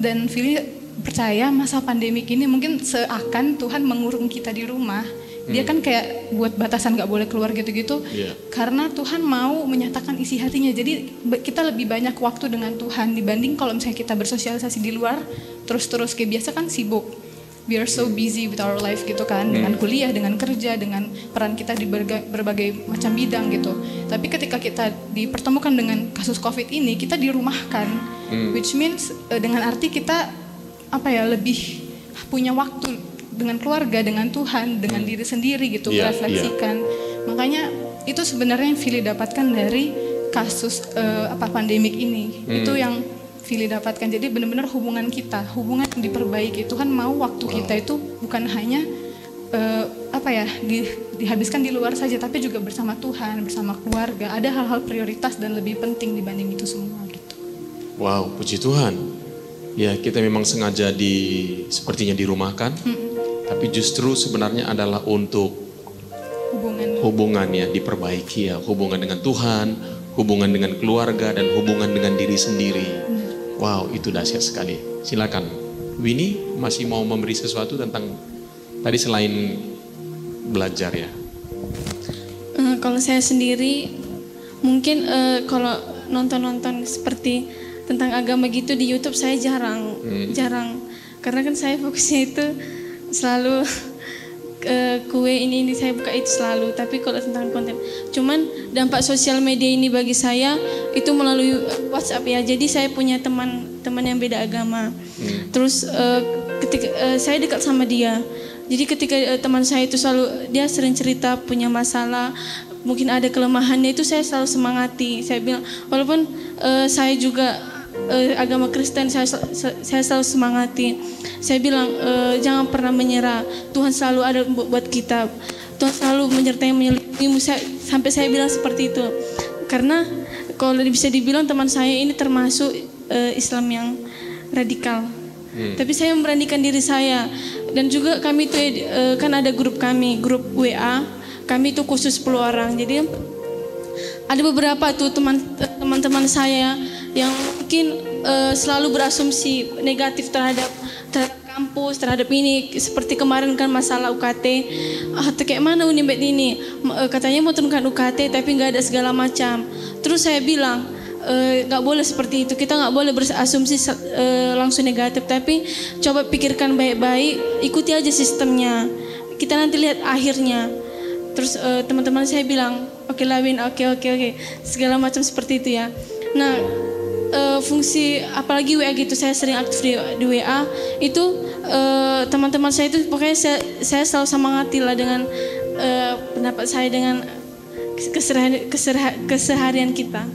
Dan Billy percaya masa pandemik ini mungkin seakan Tuhan mengurung kita di rumah. Dia kan kayak buat batasan gak boleh keluar gitu-gitu, karena Tuhan mau menyatakan isi hatinya. Jadi kita lebih banyak waktu dengan Tuhan dibanding kalau misalnya kita bersosialisasi di luar terus-terus kayak biasa kan sibuk. We are so busy with our life gitu kan, dengan kuliah, dengan kerja, dengan peran kita di berbagai macam bidang gitu. Tapi ketika kita dipertemukan dengan kasus COVID ini, kita dirumahkan, which means dengan arti kita lebih punya waktu dengan keluarga, dengan Tuhan, dengan diri sendiri gitu, merefleksikan. Makanya itu sebenarnya yang Vili dapatkan dari kasus pandemik ini. Itu yang Vili dapatkan. Jadi benar-benar hubungan kita, hubungan yang diperbaiki. Tuhan mau waktu kita itu bukan hanya dihabiskan di luar saja, tapi juga bersama Tuhan, bersama keluarga. Ada hal-hal prioritas dan lebih penting dibanding itu semua gitu. Wow, puji Tuhan. Ya kita memang sengaja sepertinya dirumahkan, tapi justru sebenarnya adalah untuk hubungannya diperbaiki ya, hubungan dengan Tuhan, hubungan dengan keluarga, dan hubungan dengan diri sendiri. Wow, itu dahsyat sekali. Silakan, Winnie masih mau memberi sesuatu tentang tadi selain belajar ya? Kalau saya sendiri mungkin kalau nonton seperti tentang agama gitu di YouTube saya jarang, karena kan saya fokusnya itu selalu kue ini saya buka itu selalu. Tapi kalau tentang konten, cuman dampak sosial media ini bagi saya itu melalui WhatsApp ya. Jadi saya punya teman yang beda agama, terus ketika saya dekat sama dia, jadi ketika teman saya itu selalu dia sering cerita punya masalah, mungkin ada kelemahannya, itu saya selalu semangati. Saya bilang walaupun saya juga agama Kristen, saya selalu semangati. Saya bilang jangan pernah menyerah. Tuhan selalu ada buat kita. Tuhan selalu menyertai, menyelidiki. Sampai saya bilang seperti itu. Karena kalau bisa dibilang teman saya ini termasuk Islam yang radikal. Tapi saya memberanikan diri saya. Dan juga kami itu kan ada grup kami, grup WA. Kami itu khusus 10 orang. Jadi ada beberapa tuh teman-teman saya yang mungkin selalu berasumsi negatif terhadap kampus, terhadap ini. Seperti kemarin kan masalah UKT. Kayak mana Unibet ini? Katanya mau turunkan UKT tapi nggak ada segala macam. Terus saya bilang, nggak boleh seperti itu. Kita nggak boleh berasumsi langsung negatif, tapi coba pikirkan baik-baik, ikuti aja sistemnya. Kita nanti lihat akhirnya. Terus teman-teman saya bilang, oke lah Win, oke, segala macam seperti itu ya. Nah, fungsi apalagi WA gitu, saya sering aktif di WA itu, teman-teman saya itu pokoknya saya selalu semangati lah dengan pendapat saya dengan keseharian kita.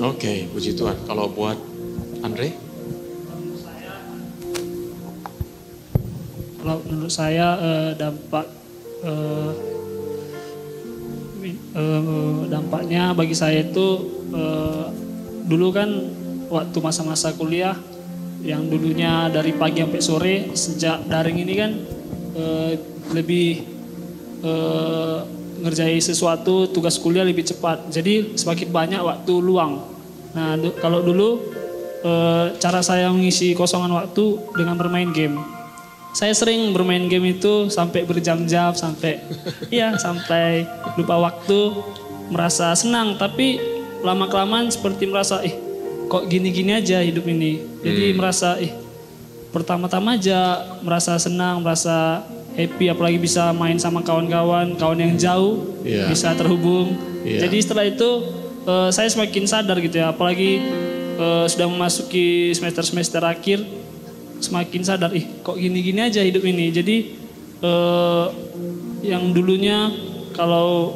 Oke, puji Tuhan. Kalau buat Andre? Kalau menurut saya dampaknya bagi saya itu dulu kan waktu masa-masa kuliah yang dulunya dari pagi sampai sore, sejak daring ini kan lebih ngerjain sesuatu, tugas kuliah lebih cepat. Jadi semakin banyak waktu luang. Nah, kalau dulu cara saya mengisi kosongan waktu dengan bermain game. Saya sering bermain game itu sampai berjam-jam, sampai lupa waktu, merasa senang. Tapi lama-kelamaan seperti merasa, kok gini-gini aja hidup ini. Jadi merasa, pertama-tama aja merasa senang, merasa happy, apalagi bisa main sama kawan-kawan yang jauh, bisa terhubung. Jadi setelah itu saya semakin sadar gitu ya, apalagi sudah memasuki semester akhir, semakin sadar, kok gini-gini aja hidup ini. Jadi yang dulunya kalau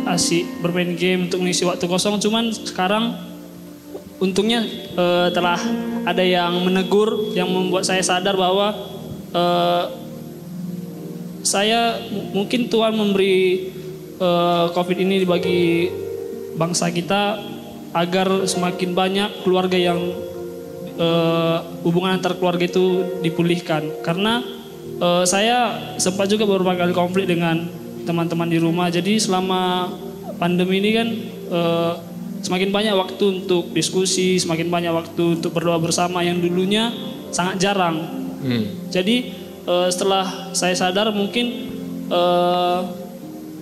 asik bermain game untuk mengisi waktu kosong, cuman sekarang untungnya telah ada yang menegur, yang membuat saya sadar bahwa saya mungkin Tuhan memberi COVID ini bagi bangsa kita agar semakin banyak keluarga yang hubungan antar keluarga itu dipulihkan. Karena saya sempat juga beberapa kali konflik dengan teman-teman di rumah. Jadi selama pandemi ini kan semakin banyak waktu untuk diskusi, semakin banyak waktu untuk berdoa bersama yang dulunya sangat jarang. Jadi setelah saya sadar mungkin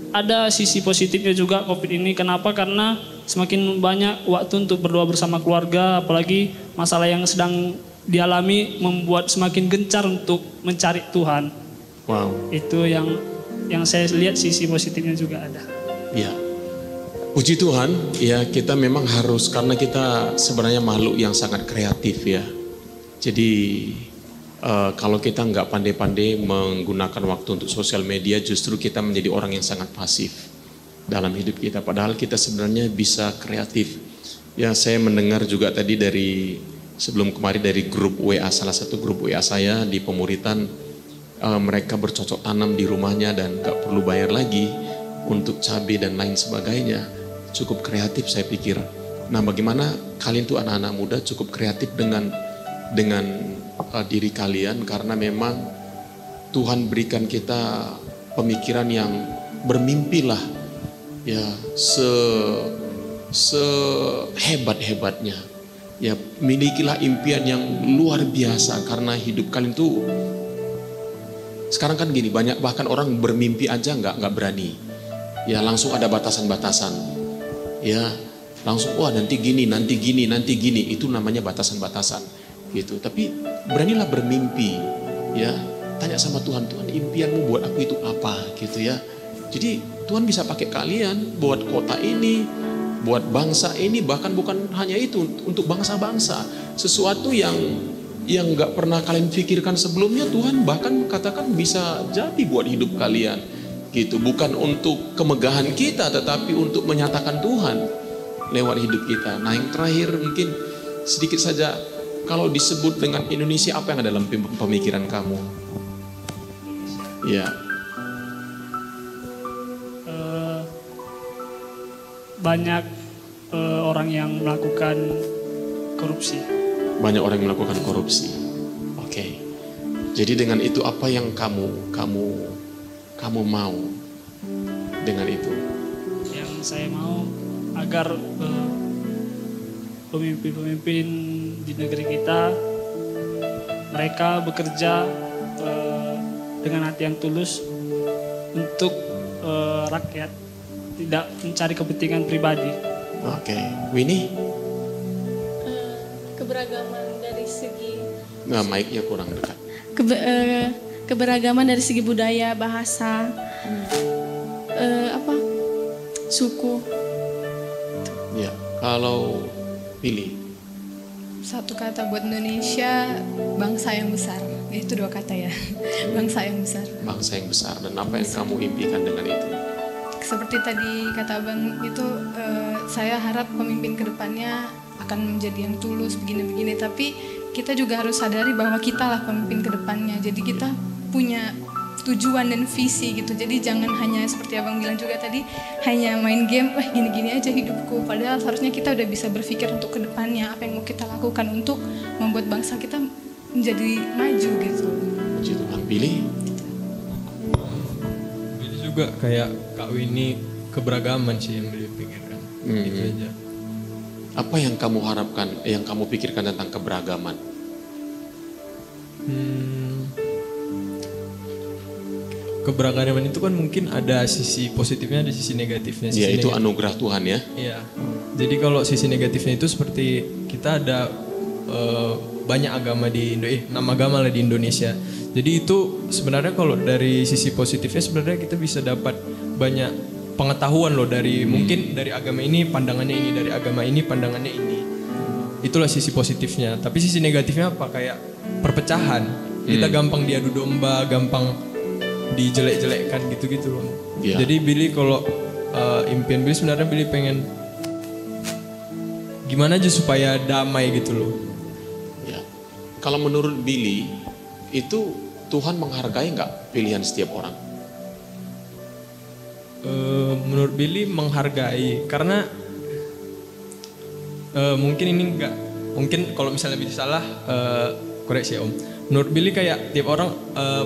ada sisi positifnya juga COVID ini. Kenapa? Karena semakin banyak waktu untuk berdoa bersama keluarga, apalagi masalah yang sedang dialami membuat semakin gencar untuk mencari Tuhan. Wow. Itu yang saya lihat sisi positifnya juga ada. Ya. Puji Tuhan, ya kita memang harus, karena kita sebenarnya makhluk yang sangat kreatif ya. Jadi kalau kita nggak pandai-pandai menggunakan waktu untuk sosial media, justru kita menjadi orang yang sangat pasif dalam hidup kita. Padahal kita sebenarnya bisa kreatif. Ya, saya mendengar juga tadi sebelum kemarin dari grup WA, salah satu grup WA saya di Pemuritan, mereka bercocok tanam di rumahnya dan nggak perlu bayar lagi untuk cabai dan lain sebagainya. Cukup kreatif saya pikir. Nah, bagaimana kalian tuh anak-anak muda cukup kreatif dengan diri kalian, karena memang Tuhan berikan kita pemikiran yang bermimpilah ya sehebat-hebatnya. Ya, milikilah impian yang luar biasa, karena hidup kalian tuh sekarang kan gini, banyak bahkan orang bermimpi aja nggak berani. Ya, langsung ada batasan-batasan. Ya, langsung nanti gini, itu namanya batasan-batasan. Gitu. Tapi beranilah bermimpi, ya. Tanya sama Tuhan, Tuhan impianmu buat aku itu apa, gitu ya. Jadi Tuhan bisa pakai kalian buat kota ini, buat bangsa ini, bahkan bukan hanya itu, untuk bangsa-bangsa. Sesuatu yang nggak pernah kalian pikirkan sebelumnya, Tuhan bahkan katakan bisa jadi buat hidup kalian. Gitu, bukan untuk kemegahan kita, tetapi untuk menyatakan Tuhan lewat hidup kita. Nah, yang terakhir mungkin sedikit saja. Kalau disebut dengan Indonesia, apa yang ada dalam pemikiran kamu? Ya. Banyak orang yang melakukan korupsi. Banyak orang yang melakukan korupsi. Oke. Oke. Jadi dengan itu apa yang kamu mau dengan itu? Yang saya mau agar pemimpin-pemimpin di negeri kita mereka bekerja dengan hati yang tulus untuk rakyat, tidak mencari kepentingan pribadi. Oke. Winnie? Keberagaman dari segi Nah, mic-nya kurang dekat. keberagaman dari segi budaya, bahasa, suku. Ya, kalau pilih. Satu kata buat Indonesia, bangsa yang besar. Itu 2 kata ya, bangsa yang besar. Bangsa yang besar. Dan apa yang kamu impikan dengan itu? Seperti tadi kata Abang itu, saya harap pemimpin kedepannya akan menjadi yang tulus begini-begini. Tapi kita juga harus sadari bahwa kita lah pemimpin kedepannya. Jadi kita punya tujuan dan visi gitu. Jadi jangan hanya seperti Abang bilang juga tadi, hanya main game, gini-gini aja hidupku. Padahal seharusnya kita udah bisa berpikir untuk kedepannya, apa yang mau kita lakukan untuk membuat bangsa kita menjadi maju gitu. Puji Tuhan. Pilih. Jadi juga kayak Kak Winnie, keberagaman sih yang beliau pikirkan. Itu aja. Apa yang kamu harapkan, yang kamu pikirkan tentang keberagaman? Keberagaman itu kan mungkin ada sisi positifnya, ada sisi negatifnya. Ya, itu negatif. anugerah Tuhan ya. Iya. Jadi kalau sisi negatifnya itu seperti kita ada banyak agama di 6 agama lah di Indonesia. Jadi itu sebenarnya kalau dari sisi positifnya sebenarnya kita bisa dapat banyak pengetahuan loh dari mungkin dari agama ini pandangannya ini, dari agama ini pandangannya ini. Itulah sisi positifnya. Tapi sisi negatifnya apa? Kayak perpecahan. Kita gampang diadu domba, gampang dijelek-jelekkan gitu-gitu loh. Yeah. Jadi Billy kalau impian Billy sebenarnya Billy pengen gimana aja supaya damai gitu loh. Ya. Kalau menurut Billy, itu Tuhan menghargai nggak pilihan setiap orang? Menurut Billy menghargai karena mungkin ini enggak, mungkin kalau misalnya Billy salah koreksi ya Om. Menurut Billy kayak tiap orang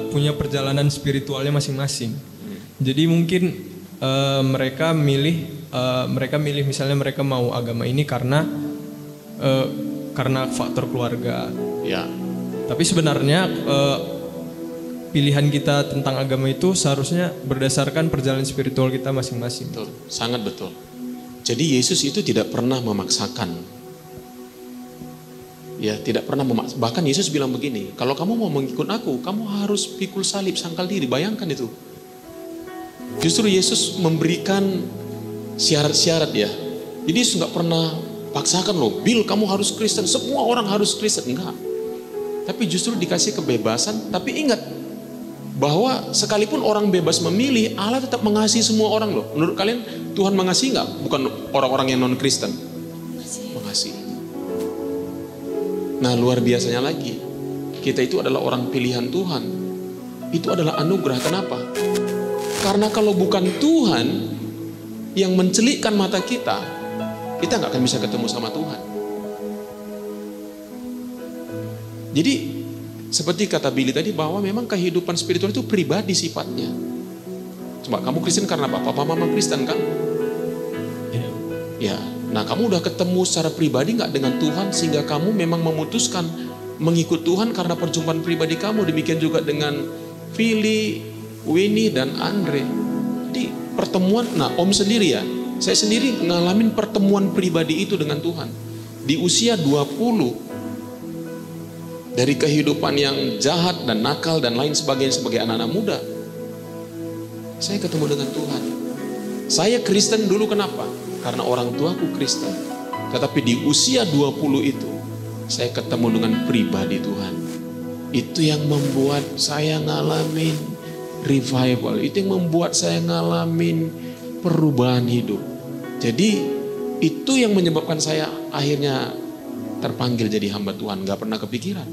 punya perjalanan spiritualnya masing-masing. Jadi mungkin mereka milih misalnya mereka mau agama ini karena faktor keluarga. Ya. Tapi sebenarnya pilihan kita tentang agama itu seharusnya berdasarkan perjalanan spiritual kita masing-masing. Betul, sangat betul. Jadi Yesus itu tidak pernah memaksakan. Ya, tidak pernah memaksa. Bahkan Yesus bilang begini, kalau kamu mau mengikut aku, kamu harus pikul salib, sangkal diri. Bayangkan itu. Justru Yesus memberikan syarat-syarat ya. Jadi Yesus nggak pernah paksakan loh, Bill kamu harus Kristen, semua orang harus Kristen. Enggak. Tapi justru dikasih kebebasan. Tapi ingat, bahwa sekalipun orang bebas memilih, Allah tetap mengasihi semua orang loh. Menurut kalian Tuhan mengasihi nggak? Bukan orang-orang yang non-Kristen. Mengasihi. Nah, luar biasanya lagi, kita itu adalah orang pilihan Tuhan. Itu adalah anugerah. Kenapa? Karena kalau bukan Tuhan yang mencelikkan mata kita nggak akan bisa ketemu sama Tuhan. Jadi seperti kata Billy tadi, bahwa memang kehidupan spiritual itu pribadi sifatnya. Coba kamu Kristen karena apa? Papa mama Kristen kan? Ya. Nah, kamu udah ketemu secara pribadi nggak dengan Tuhan sehingga kamu memang memutuskan mengikut Tuhan karena perjumpaan pribadi kamu. Demikian juga dengan Philly, Winnie dan Andre. Jadi pertemuan, nah Om sendiri ya, saya sendiri ngalamin pertemuan pribadi itu dengan Tuhan. Di usia 20, dari kehidupan yang jahat dan nakal dan lain sebagainya sebagai anak-anak muda, saya ketemu dengan Tuhan. Saya Kristen dulu kenapa? Karena orang tuaku Kristen. Tetapi di usia 20 itu, saya ketemu dengan pribadi Tuhan. Itu yang membuat saya ngalamin revival. Itu yang membuat saya ngalamin perubahan hidup. Jadi itu yang menyebabkan saya akhirnya terpanggil jadi hamba Tuhan. Gak pernah kepikiran.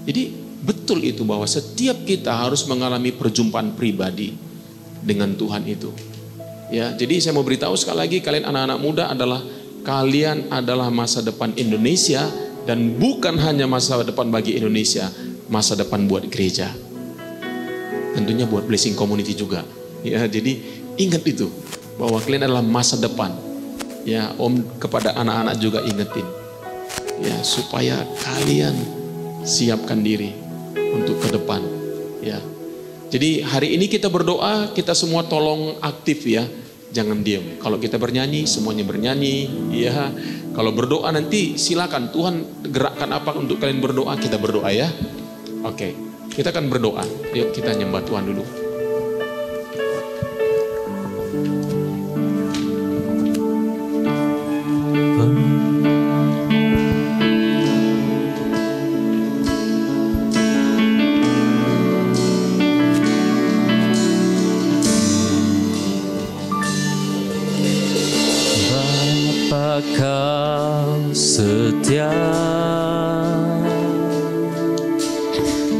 Jadi betul itu bahwa setiap kita harus mengalami perjumpaan pribadi dengan Tuhan itu. Ya, jadi saya mau beritahu sekali lagi, kalian anak-anak muda kalian adalah masa depan Indonesia, dan bukan hanya masa depan bagi Indonesia, masa depan buat gereja. Tentunya buat blessing community juga. Ya, jadi ingat itu bahwa kalian adalah masa depan. Ya, Om kepada anak-anak juga ingetin. Ya, supaya kalian siapkan diri untuk ke depan. Ya. Jadi hari ini kita berdoa, kita semua tolong aktif ya. Jangan diam. Kalau kita bernyanyi, semuanya bernyanyi. Ya. Kalau berdoa nanti silakan Tuhan gerakkan apa untuk kalian berdoa, kita berdoa ya. Oke, kita akan berdoa. Yuk kita nyembah Tuhan dulu. Kau setia,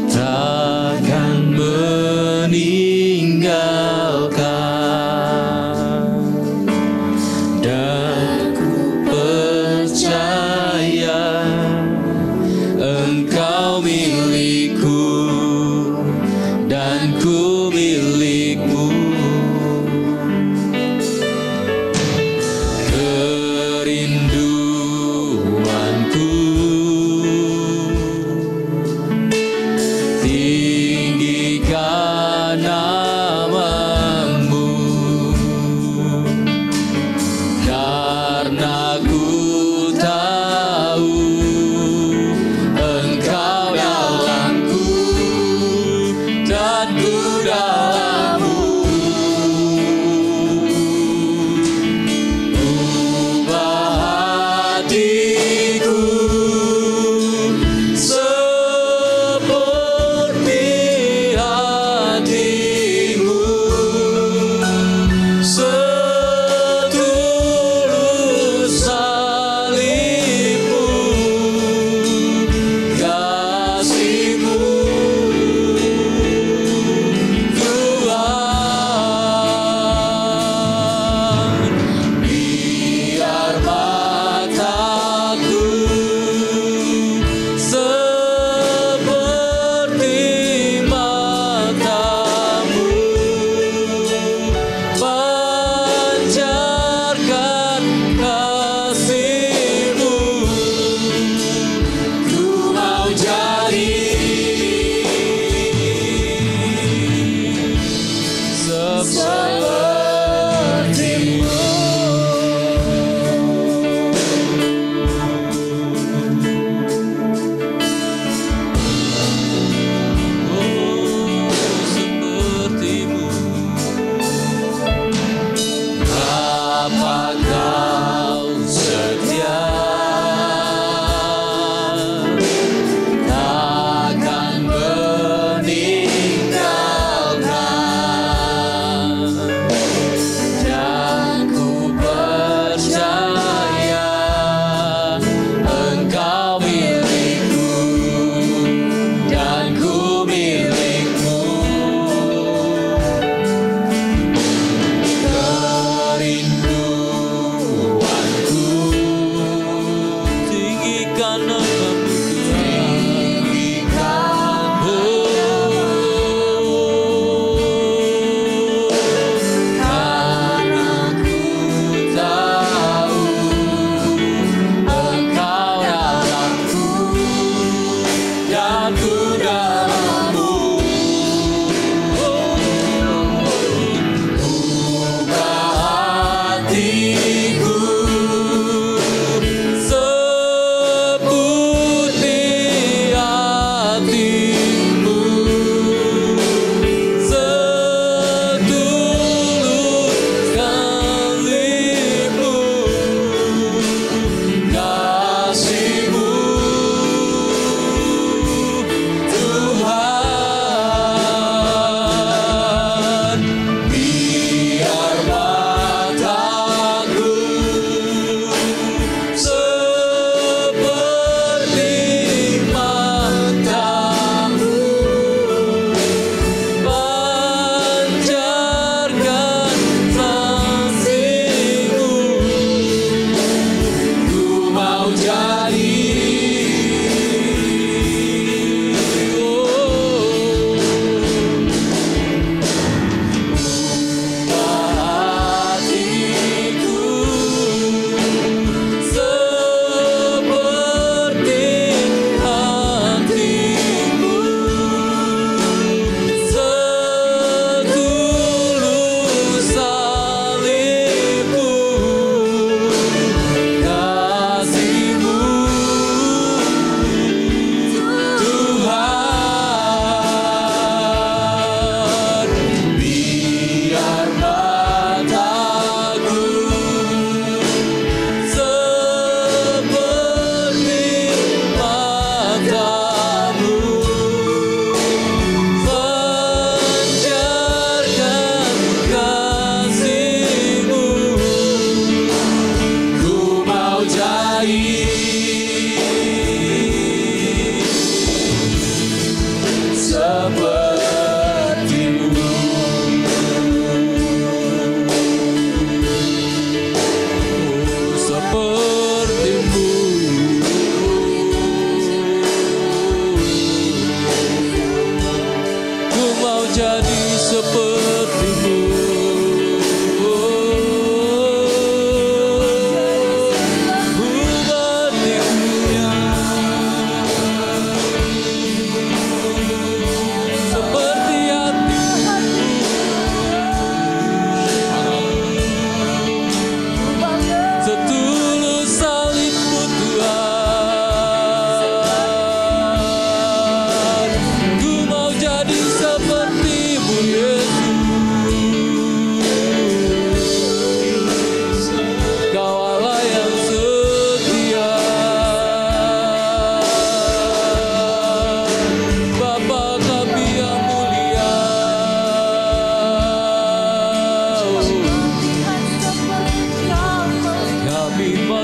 takkan meninggalkan, dan ku percaya Engkau milikku dan ku milikmu. Kerinduanku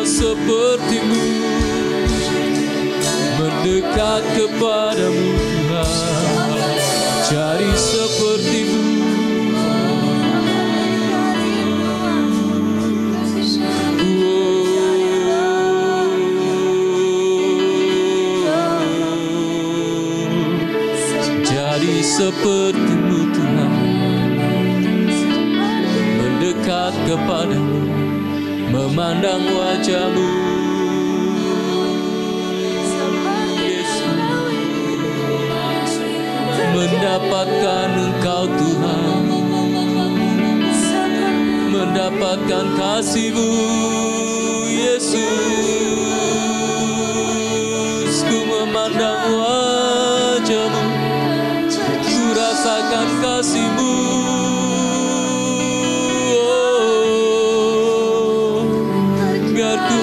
sepertimu, mendekat kepadamu Tuhan, jadi sepertimu. Jadi sepertimu Tuhan, mendekat kepadamu, memandang wajahmu Yesus, mendapatkan Engkau Tuhan, mendapatkan kasih-Mu Yesus. Ku memandang wajah-Mu, ku rasakan kasih-Mu. Biar ku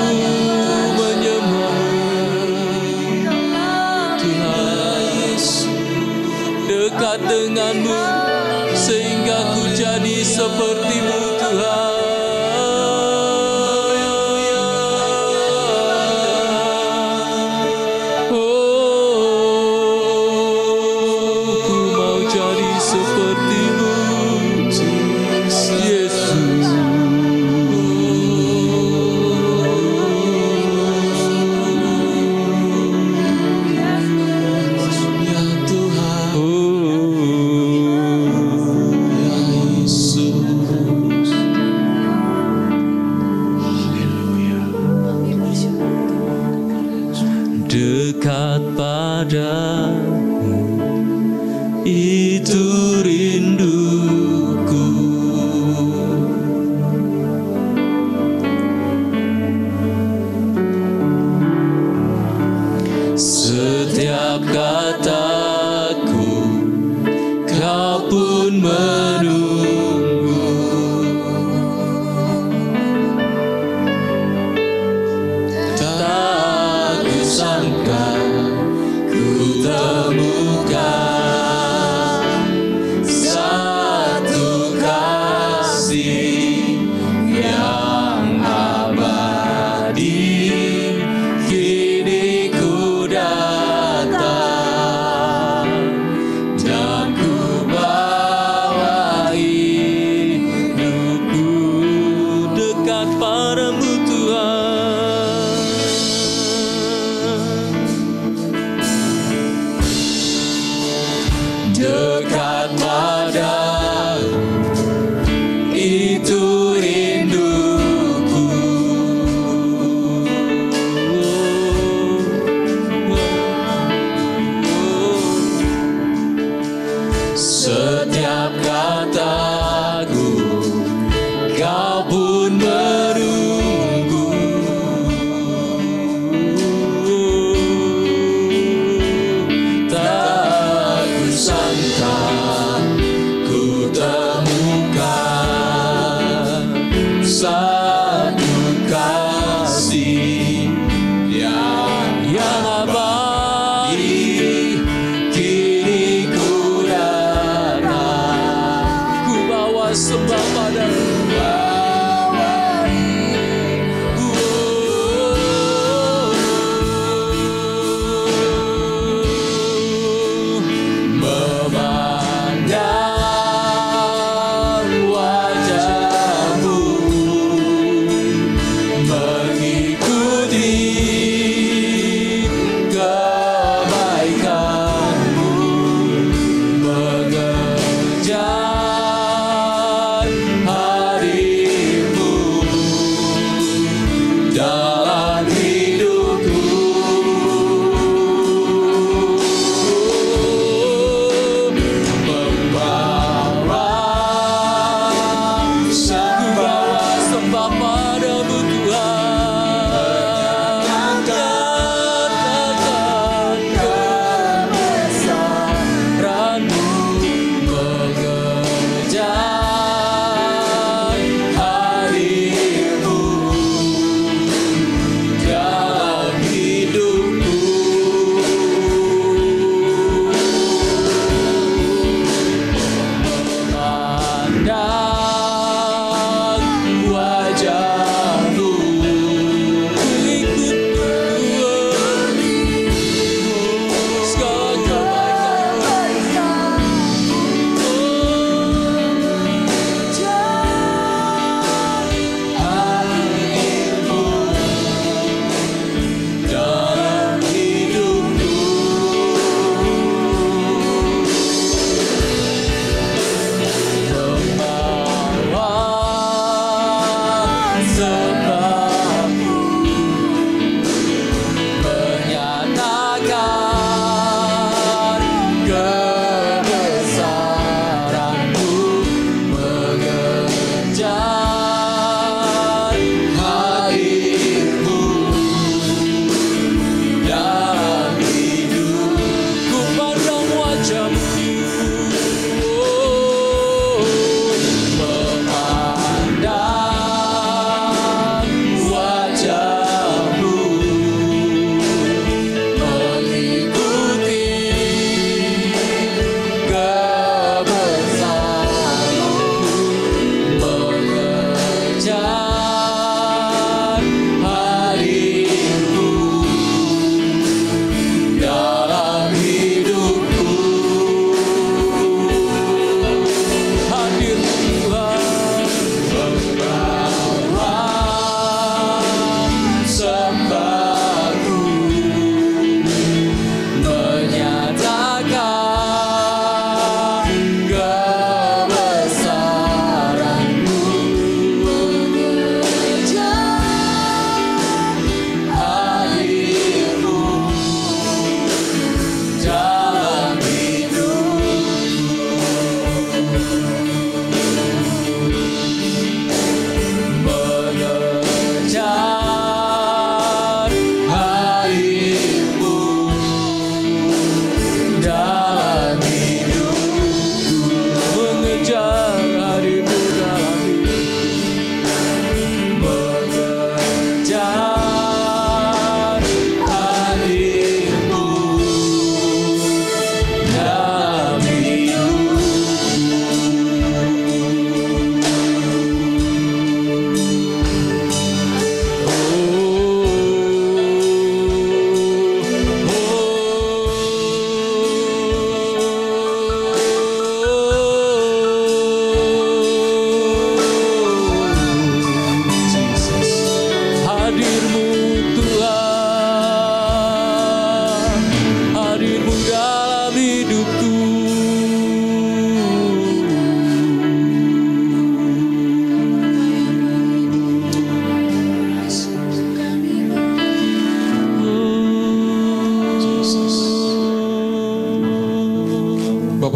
menyembah-Mu Tuhan, dekat dengan-Mu sehingga ku jadi seperti-Mu Tuhan. Ku mau jadi seperti-Mu Yesus. Dekat padamu itu rinduku, setiap kataku kau pun menunggu. Tak kusangka ku temukan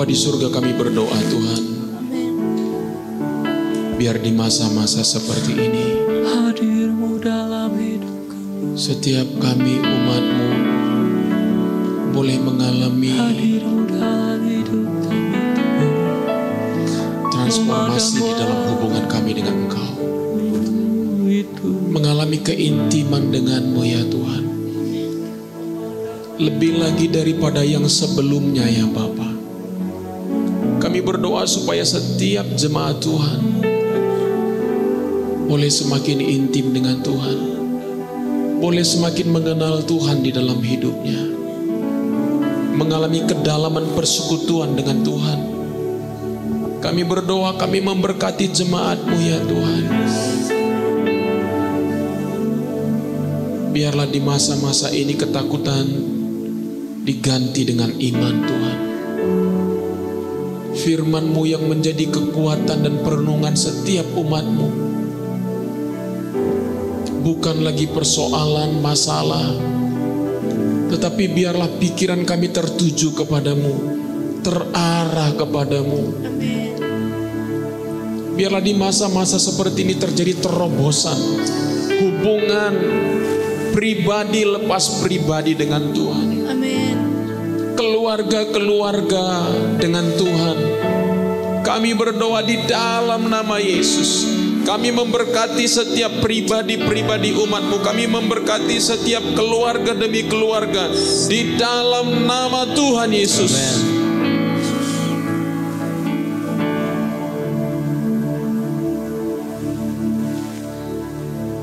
Bapa di surga, kami berdoa Tuhan, biar di masa-masa seperti ini Hadir-Mu dalam hidup kami. setiap kami umat-Mu boleh mengalami Hadir-Mu dalam hidup kami, Tuhan. transformasi di dalam hubungan kami dengan Engkau, mengalami keintiman dengan-Mu ya Tuhan, lebih lagi daripada yang sebelumnya ya Bapa. Kami berdoa supaya setiap jemaat Tuhan boleh semakin intim dengan Tuhan, boleh semakin mengenal Tuhan di dalam hidupnya, mengalami kedalaman persekutuan dengan Tuhan. Kami berdoa, kami memberkati jemaat-Mu ya Tuhan. Biarlah di masa-masa ini ketakutan diganti dengan iman Tuhan. Firman-Mu yang menjadi kekuatan dan perenungan setiap umat-Mu. Bukan lagi persoalan, masalah, tetapi biarlah pikiran kami tertuju kepadamu, terarah kepadamu. Biarlah di masa-masa seperti ini terjadi terobosan hubungan pribadi lepas pribadi dengan Tuhan. Amin. Keluarga-keluarga dengan Tuhan. Kami berdoa di dalam nama Yesus. Kami memberkati setiap pribadi-pribadi umat-Mu. Kami memberkati setiap keluarga demi keluarga di dalam nama Tuhan Yesus.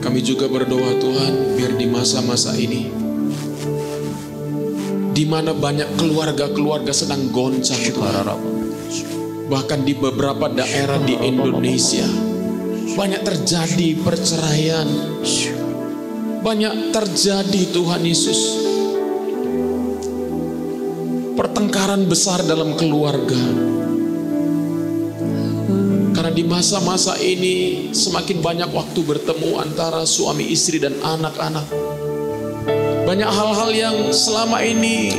Kami juga berdoa Tuhan, biar di masa-masa ini, di mana banyak keluarga-keluarga sedang goncang Tuhan. Bahkan di beberapa daerah di Indonesia banyak terjadi perceraian, banyak terjadi Tuhan Yesus pertengkaran besar dalam keluarga. Karena di masa-masa ini semakin banyak waktu bertemu antara suami istri dan anak-anak. Banyak hal-hal yang selama ini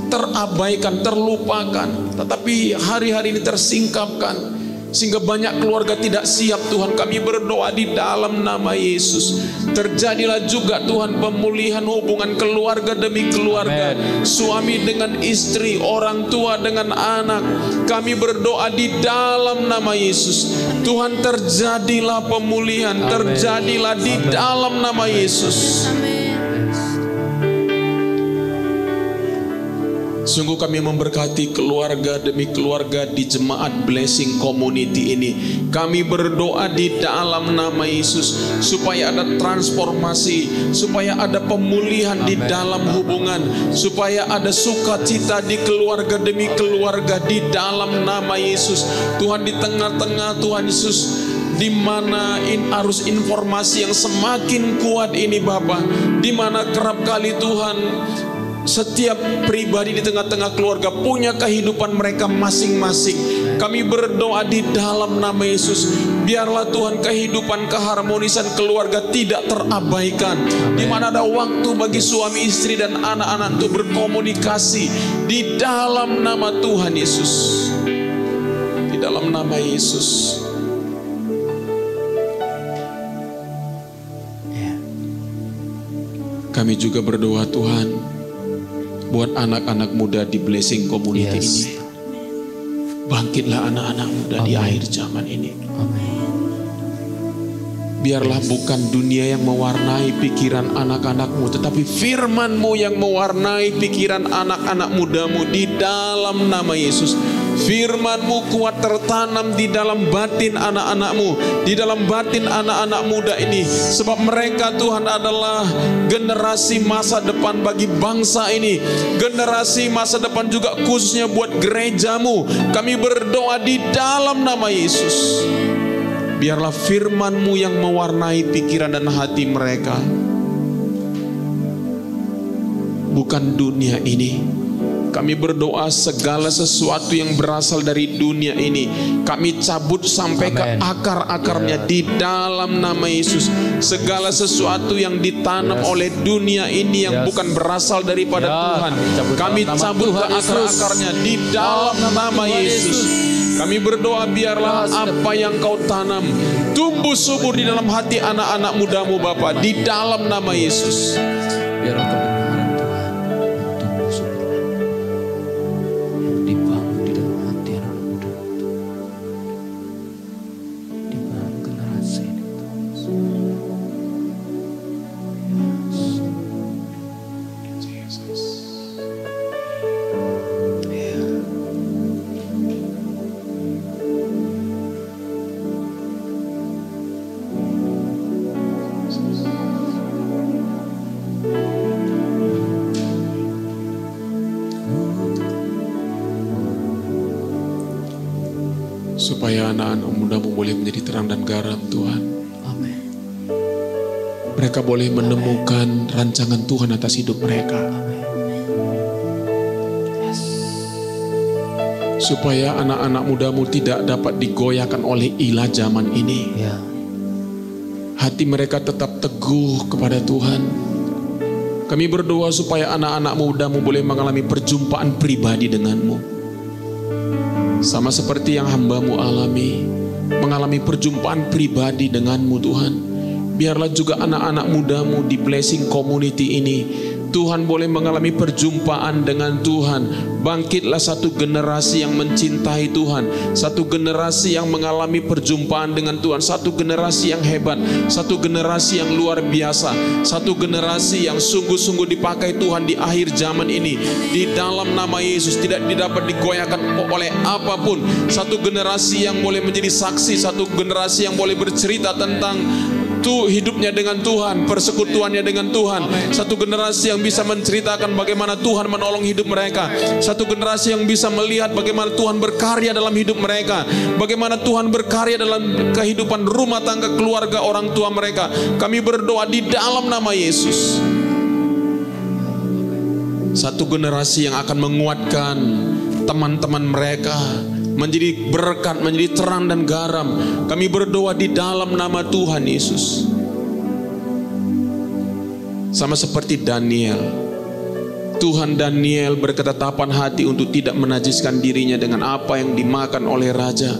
terabaikan, terlupakan, tetapi hari-hari ini tersingkapkan, sehingga banyak keluarga tidak siap. Tuhan, kami berdoa di dalam nama Yesus, terjadilah juga Tuhan pemulihan hubungan keluarga demi keluarga, suami dengan istri, orang tua dengan anak. Kami berdoa di dalam nama Yesus, Tuhan, terjadilah pemulihan, terjadilah di dalam nama Yesus. Sungguh kami memberkati keluarga demi keluarga di jemaat Blessing Community ini. Kami berdoa di dalam nama Yesus supaya ada transformasi, supaya ada pemulihan di dalam hubungan, supaya ada sukacita di keluarga demi keluarga di dalam nama Yesus. Tuhan, di tengah-tengah Tuhan Yesus, di mana arus informasi yang semakin kuat ini Bapa, di mana kerap kali Tuhan setiap pribadi di tengah-tengah keluarga punya kehidupan mereka masing-masing. Kami berdoa di dalam nama Yesus, biarlah Tuhan kehidupan keharmonisan keluarga tidak terabaikan. Di mana ada waktu bagi suami istri dan anak-anak untuk berkomunikasi di dalam nama Tuhan Yesus. Di dalam nama Yesus. Kami juga berdoa Tuhan buat anak-anak muda di Blessing Community ini. Bangkitlah anak-anak muda di akhir zaman ini. Biarlah bukan dunia yang mewarnai pikiran anak-anakmu, tetapi firman-Mu yang mewarnai pikiran anak-anak mudamu di dalam nama Yesus. Firman-Mu kuat tertanam di dalam batin anak-anak-Mu, di dalam batin anak-anak muda ini. Sebab mereka Tuhan adalah generasi masa depan bagi bangsa ini, generasi masa depan juga khususnya buat gereja-Mu. Kami berdoa di dalam nama Yesus, biarlah firman-Mu yang mewarnai pikiran dan hati mereka. Bukan dunia ini, kami berdoa segala sesuatu yang berasal dari dunia ini kami cabut sampai ke akar-akarnya di dalam nama Yesus. Segala sesuatu yang ditanam oleh dunia ini yang bukan berasal daripada Tuhan, kami cabut ke akar-akarnya di dalam nama Yesus. Kami berdoa biarlah apa yang kau tanam tumbuh subur di dalam hati anak-anak mudamu Bapa, di dalam nama Yesus. Biarlah kebenaran Tuhan tumbuh subur, dibangun di dalam hati anak muda, dibangun generasi ini supaya anak-anak mudamu boleh menjadi terang dan garam Tuhan. Amin. Mereka boleh menemukan rancangan Tuhan atas hidup mereka. Supaya anak-anak mudamu tidak dapat digoyahkan oleh ilah zaman ini. Ya. Hati mereka tetap teguh kepada Tuhan. Kami berdoa supaya anak-anak mudamu boleh mengalami perjumpaan pribadi denganmu. Sama seperti yang hambamu alami, mengalami perjumpaan pribadi denganmu Tuhan. Biarlah juga anak-anak mudamu di Blessing Community ini, Tuhan boleh mengalami perjumpaan dengan Tuhan. Bangkitlah satu generasi yang mencintai Tuhan, satu generasi yang mengalami perjumpaan dengan Tuhan, satu generasi yang hebat, satu generasi yang luar biasa, satu generasi yang sungguh-sungguh dipakai Tuhan di akhir zaman ini. Di dalam nama Yesus tidak dapat digoyahkan oleh apapun. Satu generasi yang boleh menjadi saksi, satu generasi yang boleh bercerita tentang hidupnya dengan Tuhan, persekutuannya dengan Tuhan. Satu generasi yang bisa menceritakan bagaimana Tuhan menolong hidup mereka. Satu generasi yang bisa melihat bagaimana Tuhan berkarya dalam hidup mereka, bagaimana Tuhan berkarya dalam kehidupan rumah tangga, keluarga, orang tua mereka. Kami berdoa di dalam nama Yesus. Satu generasi yang akan menguatkan teman-teman mereka, menjadi berkat, menjadi terang dan garam. Kami berdoa di dalam nama Tuhan Yesus. Sama seperti Daniel, Tuhan Daniel berketetapan hati untuk tidak menajiskan dirinya dengan apa yang dimakan oleh raja.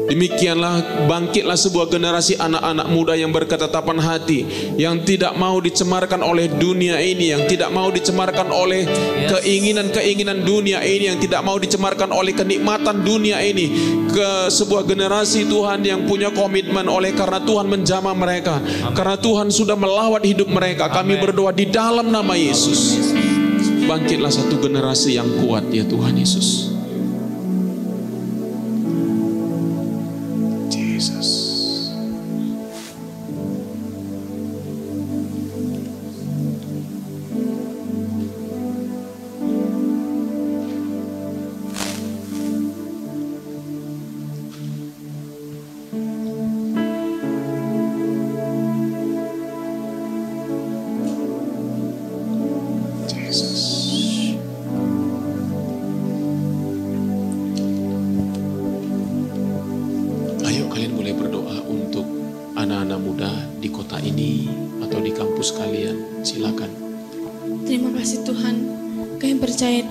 Demikianlah bangkitlah sebuah generasi anak-anak muda yang berketetapan hati, yang tidak mau dicemarkan oleh dunia ini, yang tidak mau dicemarkan oleh keinginan-keinginan dunia ini, yang tidak mau dicemarkan oleh kenikmatan dunia ini. Ke sebuah generasi Tuhan yang punya komitmen oleh karena Tuhan menjamah mereka. Karena Tuhan sudah melawat hidup mereka. Kami berdoa di dalam nama Yesus. Bangkitlah satu generasi yang kuat ya Tuhan Yesus.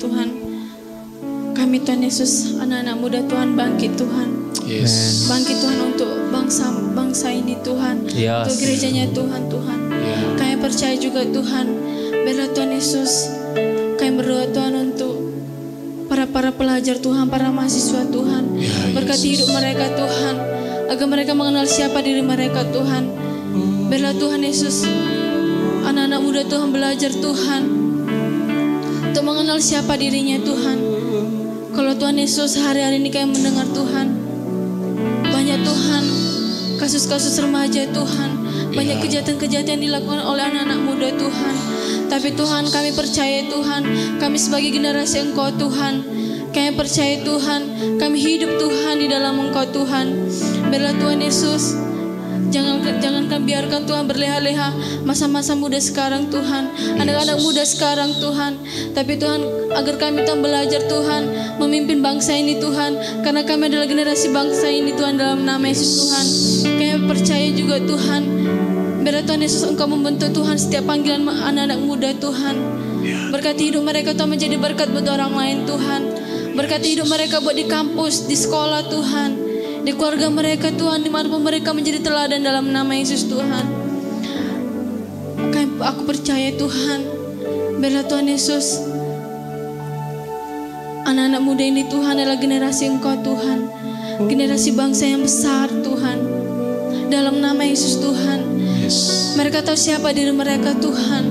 Tuhan, kami Tuhan Yesus, anak-anak muda Tuhan, bangkit Tuhan. Yes. Bangkit Tuhan untuk bangsa ini Tuhan, untuk gerejanya Tuhan. Kami percaya juga Tuhan, biarlah Tuhan Yesus, kami berdoa Tuhan untuk para pelajar Tuhan, para mahasiswa Tuhan, berkati hidup mereka Tuhan, agar mereka mengenal siapa diri mereka Tuhan. Biarlah Tuhan Yesus, anak-anak muda Tuhan belajar Tuhan, untuk mengenal siapa dirinya Tuhan. Kalau Tuhan Yesus hari-hari ini kami mendengar Tuhan, banyak Tuhan kasus-kasus remaja Tuhan, banyak kejahatan-kejahatan yang dilakukan oleh anak-anak muda Tuhan. Tapi Tuhan, kami percaya Tuhan, kami sebagai generasi Engkau Tuhan, kami percaya Tuhan, kami hidup Tuhan di dalam Engkau Tuhan. Biarlah Tuhan Yesus, Jangankan biarkan Tuhan berleha-leha masa-masa muda sekarang Tuhan, anak-anak muda sekarang Tuhan. Tapi Tuhan, agar kami Tuhan belajar Tuhan memimpin bangsa ini Tuhan, karena kami adalah generasi bangsa ini Tuhan, dalam nama Yesus Tuhan. Kami percaya juga Tuhan, biar Tuhan Yesus Engkau membentuk Tuhan setiap panggilan anak-anak muda Tuhan. Berkati hidup mereka Tuhan menjadi berkat buat orang lain Tuhan. Berkati hidup mereka buat di kampus, di sekolah Tuhan, di keluarga mereka Tuhan, dimanapun mereka menjadi teladan dalam nama Yesus Tuhan. Aku percaya Tuhan, biarlah Tuhan Yesus, anak-anak muda ini Tuhan adalah generasi Engkau Tuhan, generasi bangsa yang besar Tuhan, dalam nama Yesus Tuhan. Mereka tahu siapa diri mereka Tuhan.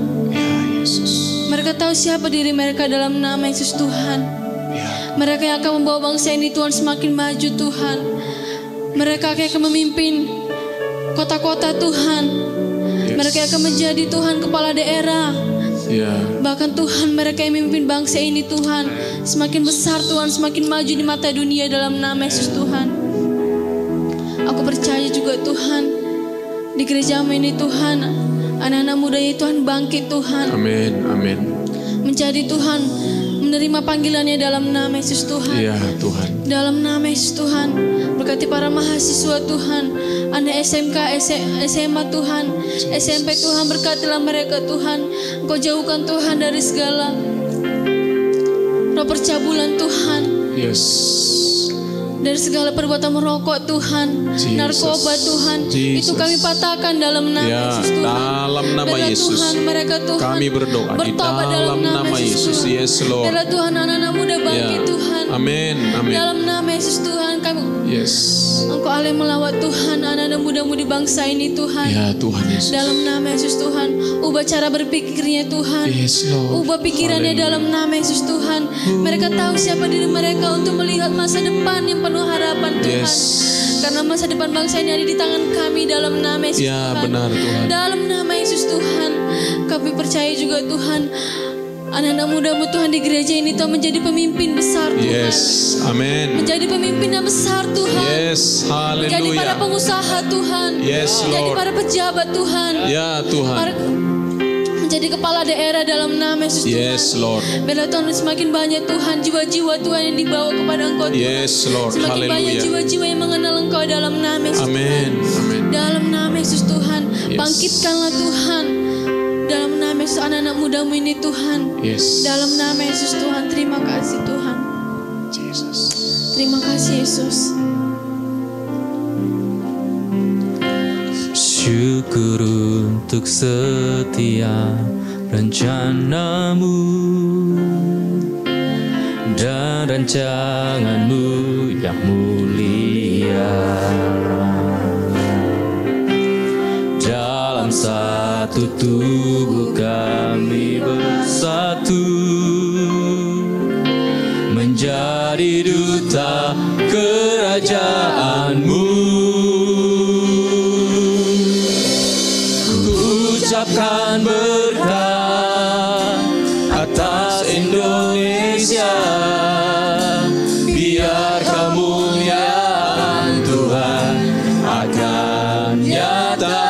Mereka tahu siapa diri mereka dalam nama Yesus Tuhan. Mereka yang akan membawa bangsa ini Tuhan semakin maju Tuhan. Mereka yang akan memimpin kota-kota Tuhan. Mereka yang akan menjadi Tuhan kepala daerah. Bahkan Tuhan, mereka yang memimpin bangsa ini Tuhan semakin besar Tuhan, semakin maju di mata dunia dalam nama Yesus Tuhan. Aku percaya juga Tuhan, di gerejamu ini Tuhan, anak-anak muda ini Tuhan bangkit Tuhan. Amin, amin. Menjadi Tuhan, menerima panggilannya dalam nama Yesus Tuhan. Ya Tuhan. Dalam nama Yesus Tuhan. Berkati para mahasiswa Tuhan, anak SMK, SMA Tuhan, SMP Tuhan, berkatilah mereka Tuhan. Engkau jauhkan Tuhan dari segala roh percabulan Tuhan. Yes. Dari segala perbuatan merokok Tuhan, narkoba Tuhan, itu kami patahkan dalam nama Yesus Tuhan. Dalam nama Yesus. Tuhan, mereka Tuhan Kami berdoa di dalam nama Yesus. Yes Lord. Biarlah Tuhan anak-anak muda bangkit Tuhan. Amin, amin. Dalam nama Yesus Tuhan kami. Engkau alih melawat Tuhan anak-anak muda-mudi bangsa ini Tuhan. Ya Tuhan Yesus. Dalam nama Yesus Tuhan, ubah cara berpikirnya Tuhan. Yes Lord. Ubah pikirannya dalam nama Yesus Tuhan. Mereka tahu siapa diri mereka untuk melihat masa depan yang penuh harapan Tuhan. Karena masa depan bangsa ini ada di tangan kami dalam nama Yesus Tuhan. Benar Tuhan. Dalam nama Yesus Tuhan, kami percaya juga Tuhan, anak-anak muda-mu Tuhan di gereja ini Tuhan menjadi pemimpin besar Tuhan. Amin. Menjadi pemimpin yang besar Tuhan. Haleluya. Menjadi para pengusaha Tuhan. Menjadi para pejabat Tuhan. Ya Tuhan. Menjadi kepala daerah dalam nama Yesus Tuhan. Yes Lord. Biarlah Tuhan semakin banyak Tuhan jiwa-jiwa Tuhan yang dibawa kepada Engkau Tuhan. Yes Lord. Semakin banyak jiwa-jiwa yang mengenal Engkau dalam nama Yesus Tuhan. Amin. Dalam nama Yesus Tuhan. Bangkitkanlah Tuhan. Dalam nama Yesus anak-anak mudamu ini Tuhan. Dalam nama Yesus Tuhan. Terima kasih Tuhan. Terima kasih Yesus. Syukur untuk setiap rencanamu dan rancanganmu yang mulia. Dalam satu tubuh kami bersatu, menjadi duta kerajaanmu. Ucapkan berkat atas Indonesia, biar kemuliaan Tuhan akan nyata.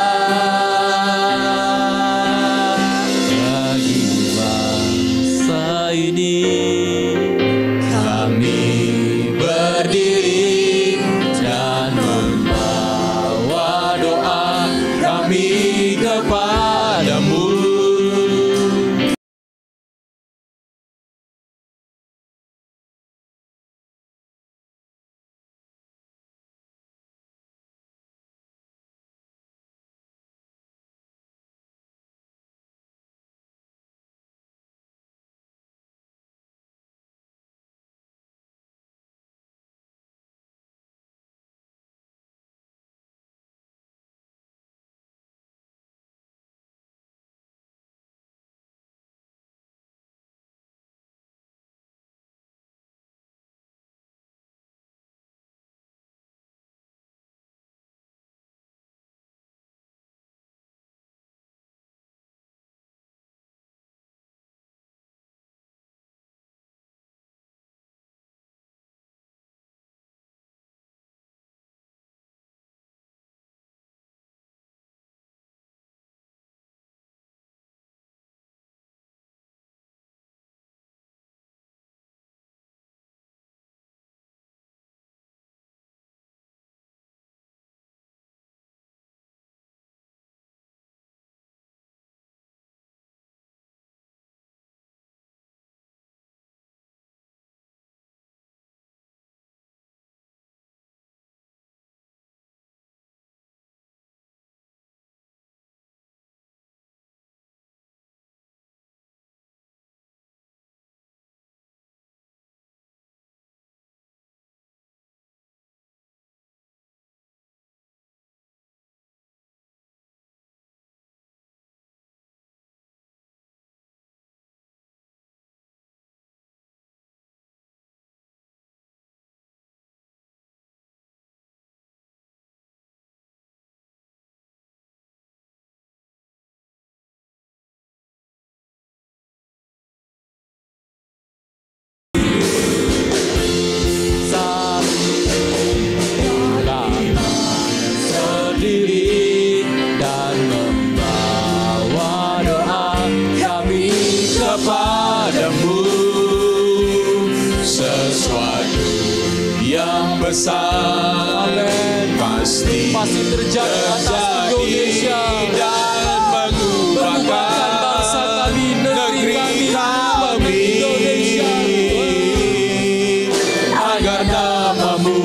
besar. Amin. Pasti terjadi atas Indonesia dan mengubahkan bangsa kami, negeri kami, Indonesia. agar nama-Mu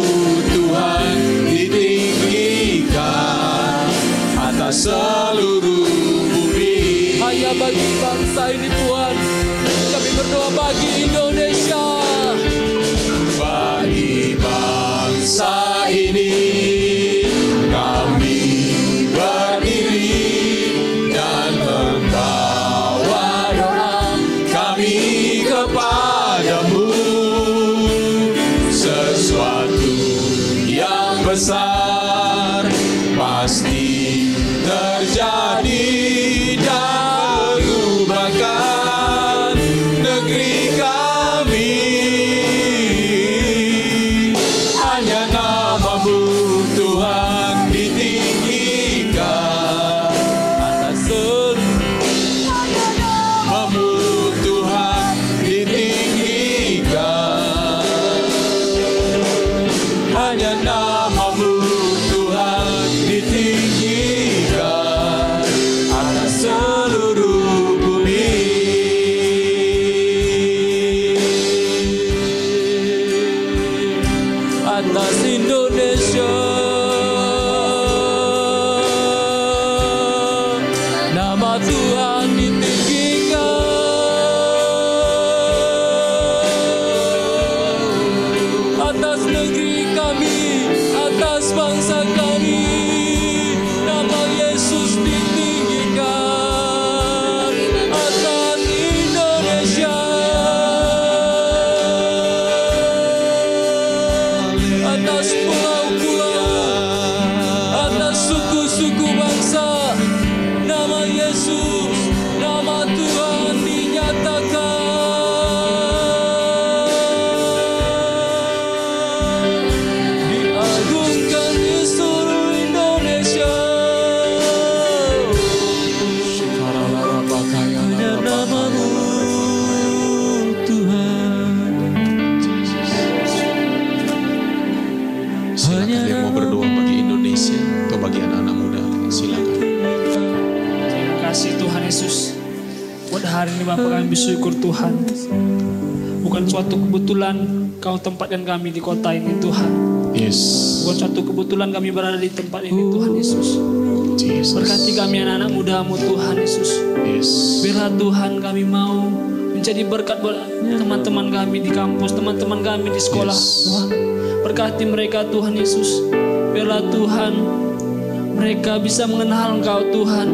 Tuhan ditinggikan atas seluruh bumi. Hanya bagi bangsa ini Tuhan, kami berdoa bagi Indonesia. Bagi bangsa ini kami berdiri dan membawa doa kami kepadamu. Sesuatu yang besar pasti terjadi dan mengubahkan negeri kami. Hanya nama-Mu Tuhan ditinggikan atas nama-Mu Tuhan ditinggikan. Hanya nama-Mu Tuhan ditinggikan atas seluruh bumi. Atas Indonesia, nama Tuhan ditinggikan. Atas negeri kami, atas bangsa kami, nama Yesus ditinggikan. Atas Indonesia, atas pulau-pulau, atas suku-suku bangsa, nama Yesus, nama Tuhan dinyatakan. Diagungkan di seluruh Indonesia. Hanya nama-Mu Tuhan. Silakan yang mau berdoa bagi Indonesia atau bagi anak-anak muda, silakan. Terima kasih Tuhan Yesus. Buat hari ini Bapak kami bersyukur Tuhan. Bukan suatu kebetulan Kau tempatkan kami di kota ini Tuhan. Yes. Bukan suatu kebetulan kami berada di tempat ini Tuhan Yesus. Jesus. Berkati kami anak-anak muda-Mu Tuhan Yesus. Yes. Biarlah Tuhan kami mau menjadi berkat buat teman-teman kami di kampus, teman-teman kami di sekolah Tuhan. Berkati mereka Tuhan Yesus. Biarlah Tuhan mereka bisa mengenal Engkau Tuhan.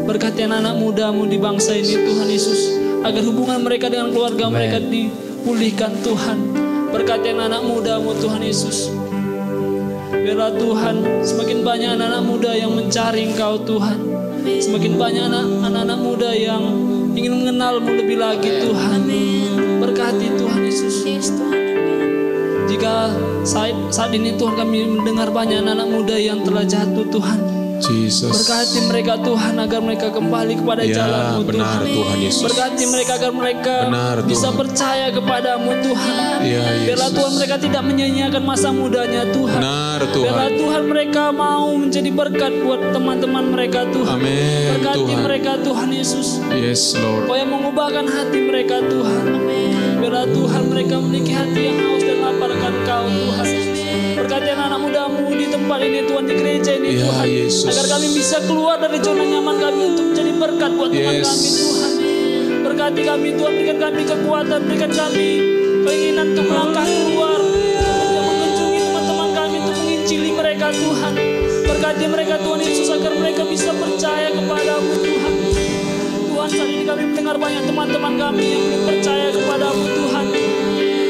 Berkati anak-anak muda-Mu di bangsa ini Tuhan Yesus. Agar hubungan mereka dengan keluarga mereka dipulihkan Tuhan. Berkati anak-anak muda-Mu Tuhan Yesus. Biarlah Tuhan semakin banyak anak-anak muda yang mencari Engkau Tuhan. Semakin banyak anak-anak muda yang ingin mengenal-Mu lebih lagi Tuhan. Berkati Tuhan Yesus. Jika saat ini Tuhan kami mendengar banyak anak-anak muda yang telah jatuh Tuhan. Jesus. Berkati mereka Tuhan agar mereka kembali kepada jalan-Mu benar Tuhan. Tuhan Yesus. Berkati mereka agar mereka Benar, bisa Tuhan. percaya kepadamu Tuhan. Ya, Biarlah Yesus. Tuhan mereka tidak menyia-nyiakan masa mudanya Tuhan. Benar Tuhan. Biarlah Tuhan mereka mau menjadi berkat buat teman-teman mereka Tuhan. Amin Berkati Tuhan. mereka Tuhan Yesus. Yes Lord. Kau yang mengubahkan hati mereka Tuhan. Biarlah Tuhan mereka memiliki hati yang haus dan lapar akan Kau Tuhan. Berkati anak-anak muda-Mu di tempat ini Tuhan, di gereja ini Ya, Tuhan. Yesus. Agar kami bisa keluar dari zona nyaman kami untuk menjadi berkat buat teman Yes. kami Tuhan. Berkati kami Tuhan, berikan kami kekuatan, berikan kami keinginan untuk melangkah keluar, untuk mengunjungi teman-teman kami, untuk menginjili mereka Tuhan. Berkati mereka Tuhan Yesus agar mereka bisa percaya kepadamu Tuhan. Tuhan, saat ini kami mendengar banyak teman-teman kami yang belum percaya kepadamu Tuhan.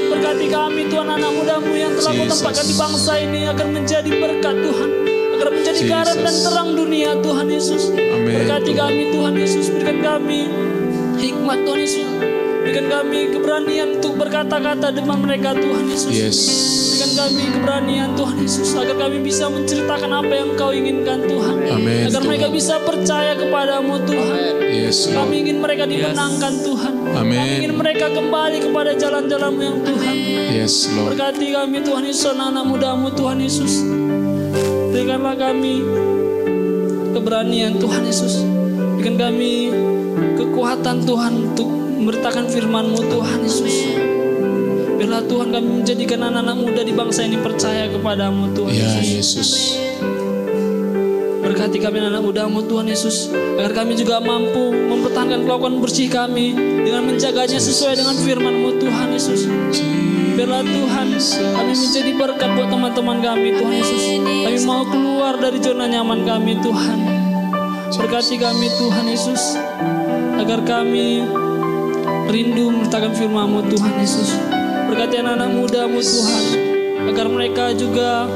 Berkati kami Tuhan, anak muda-Mu yang telah Kau Jesus. tempatkan di bangsa ini agar menjadi berkat Tuhan, agar menjadi garam dan terang dunia Tuhan Yesus. Amin, Berkati Tuhan. kami Tuhan Yesus, berikan kami hikmat Tuhan Yesus. Berikan kami keberanian untuk berkata-kata depan mereka Tuhan Yesus. Yes. Berikan kami keberanian Tuhan Yesus agar kami bisa menceritakan apa yang Kau inginkan Tuhan. Amin. Agar mereka bisa percaya kepadamu Tuhan. Yes, Kami Lord. ingin mereka dimenangkan Tuhan. Amin. Kami ingin mereka kembali kepada jalan-jalan-Mu yang Tuhan. Yes, Lord. Berkati kami Tuhan Yesus, anak-anak muda-Mu Tuhan Yesus. Berikanlah kami keberanian Tuhan Yesus. Berikan kami kekuatan Tuhan untuk memberitakan firman-Mu Tuhan Yesus. Biarlah Tuhan kami menjadikan anak-anak muda di bangsa ini percaya kepadamu Tuhan Ya Yesus. Yesus. Berkati kami anak muda-Mu Tuhan Yesus, agar kami juga mampu mempertahankan kelakuan bersih kami dengan menjaganya sesuai dengan firman-Mu Tuhan Yesus. Biarlah Tuhan kami menjadi berkat buat teman-teman kami Tuhan Yesus. Kami mau keluar dari zona nyaman kami Tuhan. Berkati kami Tuhan Yesus, agar kami rindu memberitakan firman-Mu Tuhan Yesus. Berkati anak-anak muda-Mu Tuhan, agar mereka juga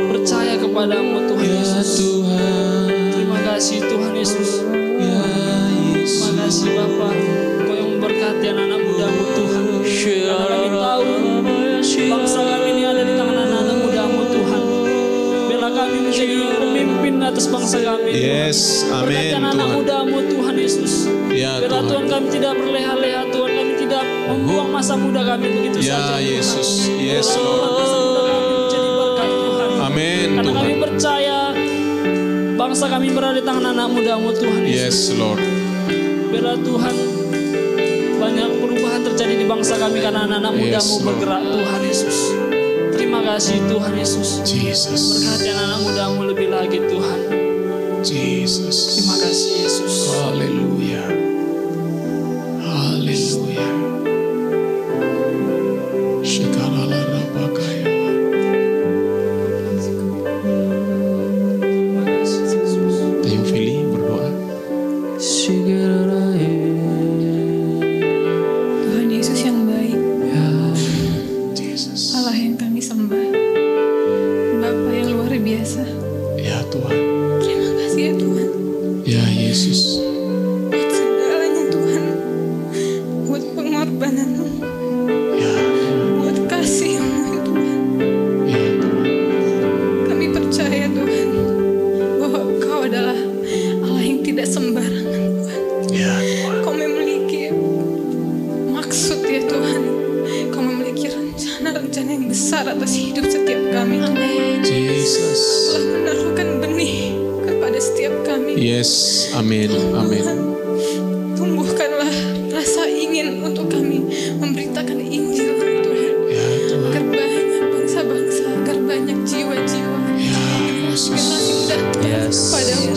percaya kepadamu Tuhan Yesus. Terima kasih Tuhan Yesus. Terima kasih Bapa, Kau yang memberkati anak-anak muda-Mu Tuhan. Karena kami tahu bangsa kami ini ada di tangan anak-anak muda-Mu Tuhan. Biarlah kami menjadi pemimpin atas bangsa kami. Yes, Berkati amin anak-anak Tuhan. muda-Mu Tuhan Yesus. Ya Biarlah Tuhan. Tuhan kami tidak berleha-leha Tuhan, kami tidak membuang masa muda kami begitu Ya saja. Tuhan. Yesus. Yes, Biarlah Lord. Tuhan masa muda kami menjadi berkat Tuhan. Amin Karena Tuhan. kami percaya bangsa kami berada di tangan anak muda-Mu Tuhan Yesus. Yes, Lord. Biarlah Tuhan banyak perubahan terjadi di bangsa kami karena anak-anak Yes, muda-Mu Lord. bergerak Tuhan Yesus. Terima kasih Tuhan Yesus. Jesus. Berkati anak-anak muda-Mu lebih lagi Tuhan. Jesus. Terima kasih Yesus. Haleluya. Haleluya. Shikarala rabakaya. Terima kasih Yesus. Ayo Fili berdoa. Tuhan Yesus yang baik, Jesus. Allah yang kami sembah, Bapa yang luar biasa. Ya Tuhan. Terima kasih ya Tuhan, Ya Yesus. buat segalanya Tuhan, buat pengorbanan-Mu, Ya buat kasih-Mu ya Tuhan. Ya Tuhan. Kami percaya Tuhan, bahwa Engkau adalah Allah yang tidak sembarangan Tuhan. Ya Tuhan. Kau memiliki maksud ya Tuhan. Kau memiliki rencana-rencana yang besar atas hidup setiap kami. Amin. Jesus. Telah menaruhkan benih kepada setiap kami. Yes. Amin. Amin. Tuhan, tumbuhkanlah rasa ingin untuk kami memberitakan Injil Tuhan. Ya Tuhan. Agar banyak bangsa-bangsa, agar banyak jiwa-jiwa. Ya Yesus. Generasi muda kepadamu.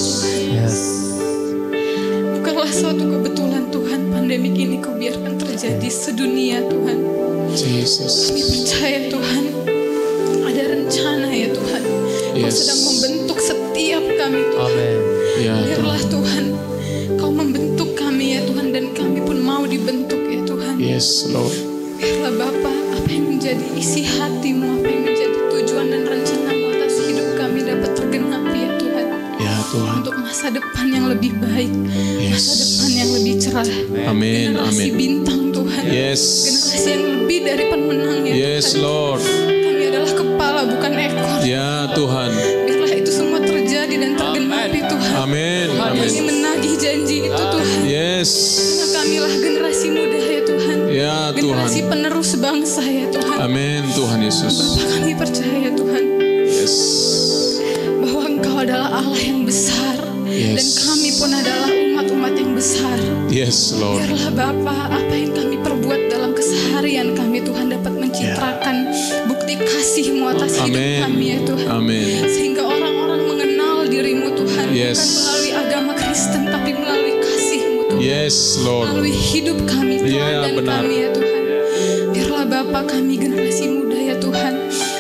Bukanlah suatu kebetulan Tuhan, pandemik ini Kau biarkan terjadi sedunia Tuhan. Jesus. Kami percaya Tuhan, ada rencana ya Tuhan. Kau Yes. sedang membentuk setiap kami Tuhan. Ya Biarlah Tuhan. Tuhan, Kau membentuk kami ya Tuhan, dan kami pun mau dibentuk ya Tuhan. Yes, Lord. Biarlah Bapa, apa yang menjadi isi hati-Mu, apa yang menjadi tujuan dan rencana-Mu atas hidup kami dapat tergenapi ya Tuhan. Ya Tuhan. Untuk masa depan yang lebih baik, Yes. masa depan yang lebih cerah. Amin. Generasi Amin. bintang Tuhan. Yes. Generasi yang lebih dari pemenang ya Yes, Tuhan. Lord. Kami adalah kepala bukan ekor. Ya Tuhan. Biarlah itu semua terjadi dan tergenapi Tuhan. Amin. Kami Amin. menagih janji itu Tuhan. Yes. Karena kamilah generasi muda ya Tuhan. Ya Generasi Tuhan. penerus bangsa ya Tuhan. Amin Tuhan Yesus. Bapak kami percaya Tuhan, Yes. bahwa Engkau adalah Allah yang besar. Yes. Dan kami pun adalah umat-umat yang besar. Yes, Lord. Biarlah Bapa, apa yang kami perbuat dalam keseharian kami Tuhan dapat mencitrakan bukti kasih-Mu atas hidup Amin. kami ya Tuhan. Amin. Sehingga orang-orang mengenal diri-Mu Tuhan. Yes. Bukan melalui agama Kristen, tapi melalui kasih-Mu Tuhan. Yes, Lord. Melalui hidup kami Tuhan Ya, dan benar. kami ya Tuhan. Biarlah Bapa, kami generasi muda ya Tuhan,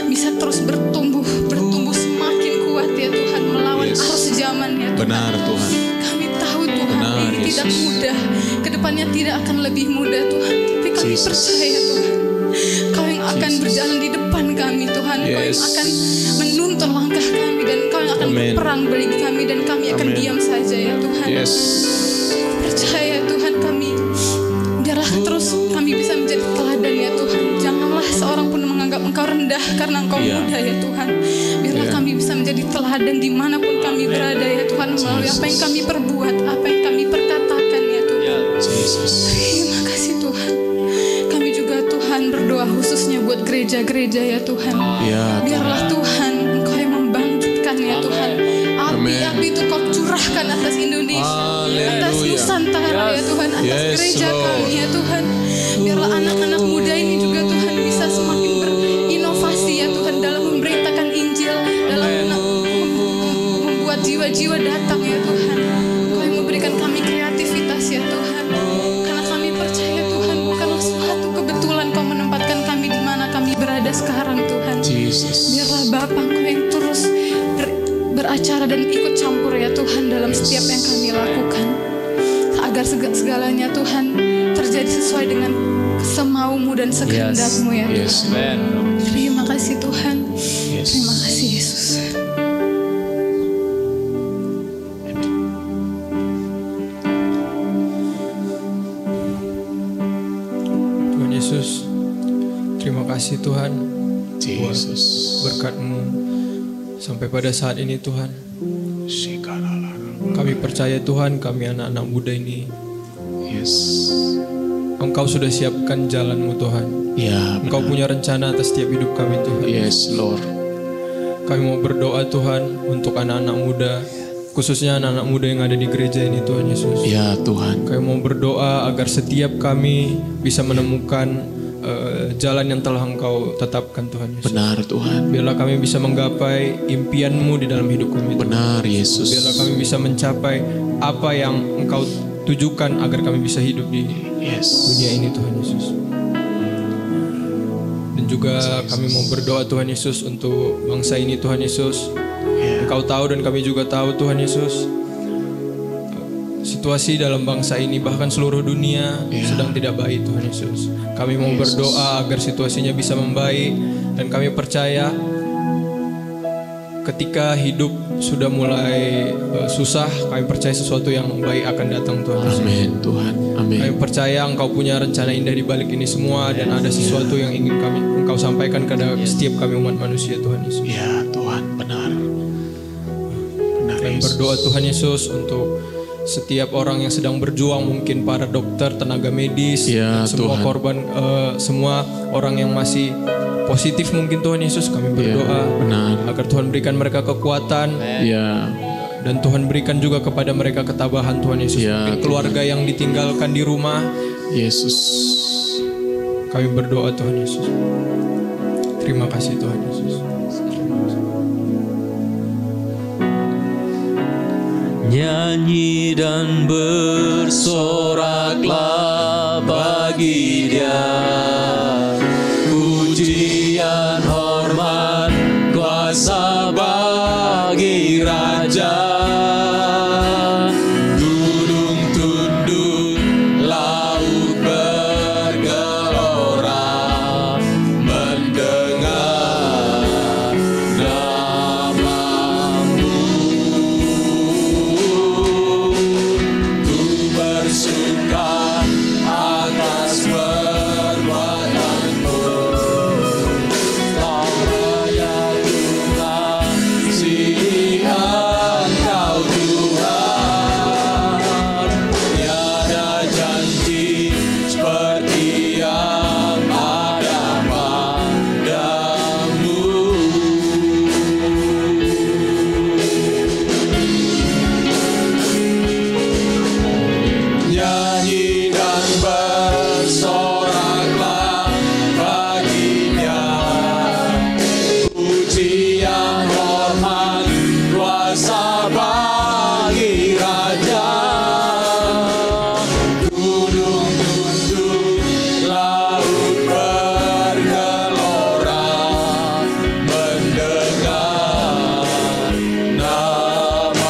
bisa terus bertumbuh semakin kuat ya Tuhan, melawan Yes. arus zaman ya Tuhan. Benar Tuhan. Kami tahu Tuhan, Benar, ini tidak Yesus. mudah, kedepannya tidak akan lebih mudah Tuhan. Tapi kami Jesus. percaya Tuhan, Kau yang akan Jesus. berjalan di depan kami Tuhan. Kau yang Yes. akan menuntun langkah kami, dan Kau yang akan berperang bagi kami, dan kami akan Amen. diam saja ya Tuhan. Yes. Percaya Tuhan, kami Engkau muda ya Tuhan. Biarlah kami bisa menjadi teladan dimanapun kami berada ya Tuhan, melalui apa yang kami perbuat, apa yang kami perkatakan ya Tuhan. Terima kasih Tuhan. Kami juga Tuhan berdoa khususnya buat gereja-gereja ya Tuhan. Biarlah Tuhan Engkau yang membangkitkan ya Tuhan. Api-api itu Kau curahkan atas Indonesia, atas Nusantara ya Tuhan, atas gereja kami ya Tuhan. Biarlah anak-anak muda ini juga Tuhan bisa semakin berinovasi ya Tuhan dalam memberitakan Injil, dalam membuat jiwa-jiwa datang ya Tuhan. Kau yang memberikan kami kreativitas ya Tuhan. Karena kami percaya Tuhan bukanlah suatu kebetulan Kau menempatkan kami di mana kami berada sekarang Tuhan. Biarlah Bapa Engkau yang terus beracara dan ikut campur ya Tuhan dalam setiap yang kami lakukan, agar segalanya Tuhan terjadi sesuai dengan semau-Mu dan sekehendak-Mu ya Tuhan. Terima kasih Tuhan. Terima kasih Yesus. Tuhan Yesus, terima kasih Tuhan buat berkat-Mu sampai pada saat ini Tuhan. Kami percaya Tuhan, kami anak-anak muda ini, Engkau sudah siapkan jalan-Mu Tuhan. Engkau punya rencana atas setiap hidup kami Tuhan. Kami mau berdoa Tuhan untuk anak-anak muda, khususnya anak-anak muda yang ada di gereja ini Tuhan Yesus. Kami mau berdoa agar setiap kami bisa menemukan jalan yang telah Engkau tetapkan Tuhan Yesus. Benar Tuhan. Biarlah kami bisa menggapai impian-Mu di dalam hidup kami Tuhan. Benar Yesus. Biarlah kami bisa mencapai apa yang Engkau tujukan agar kami bisa hidup di dunia ini Tuhan Yesus. Dan juga kami mau berdoa Tuhan Yesus untuk bangsa ini Tuhan Yesus. Engkau tahu dan kami juga tahu Tuhan Yesus, situasi dalam bangsa ini bahkan seluruh dunia sedang tidak baik Tuhan Yesus. Kami mau berdoa agar situasinya bisa membaik, dan kami percaya ketika hidup sudah mulai susah, kami percaya sesuatu yang baik akan datang Tuhan Yesus. Amin Tuhan. Amin. Kami percaya Engkau punya rencana indah di balik ini semua, dan ada sesuatu yang ingin Engkau sampaikan kepada setiap kami umat manusia Tuhan Yesus. Ya Tuhan, benar. Benar Dan Yesus. berdoa Tuhan Yesus untuk setiap orang yang sedang berjuang, mungkin para dokter, tenaga medis, semua Tuhan. korban, semua orang yang masih positif mungkin Tuhan Yesus, kami berdoa agar Tuhan berikan mereka kekuatan, dan Tuhan berikan juga kepada mereka ketabahan Tuhan Yesus. Mungkin keluarga yang ditinggalkan di rumah, Yesus, kami berdoa Tuhan Yesus. Terima kasih Tuhan Yesus. Nyanyi dan bersoraklah bagi Dia, pujian, hormat, kuasa bagi Raja. Gunung tunduk, laut bergelora, mendengar nama-Mu. Bersuka atas perbuatanmu, Raya Tuhan, si Engkau Tuhan, tiada janji seperti yang ada padamu. Nyanyi dan bersoraklah bagi Dia, pujian, hormat, kuasa bagi Raja. Gunung tunduk, laut bergelora, mendengar nama-Mu.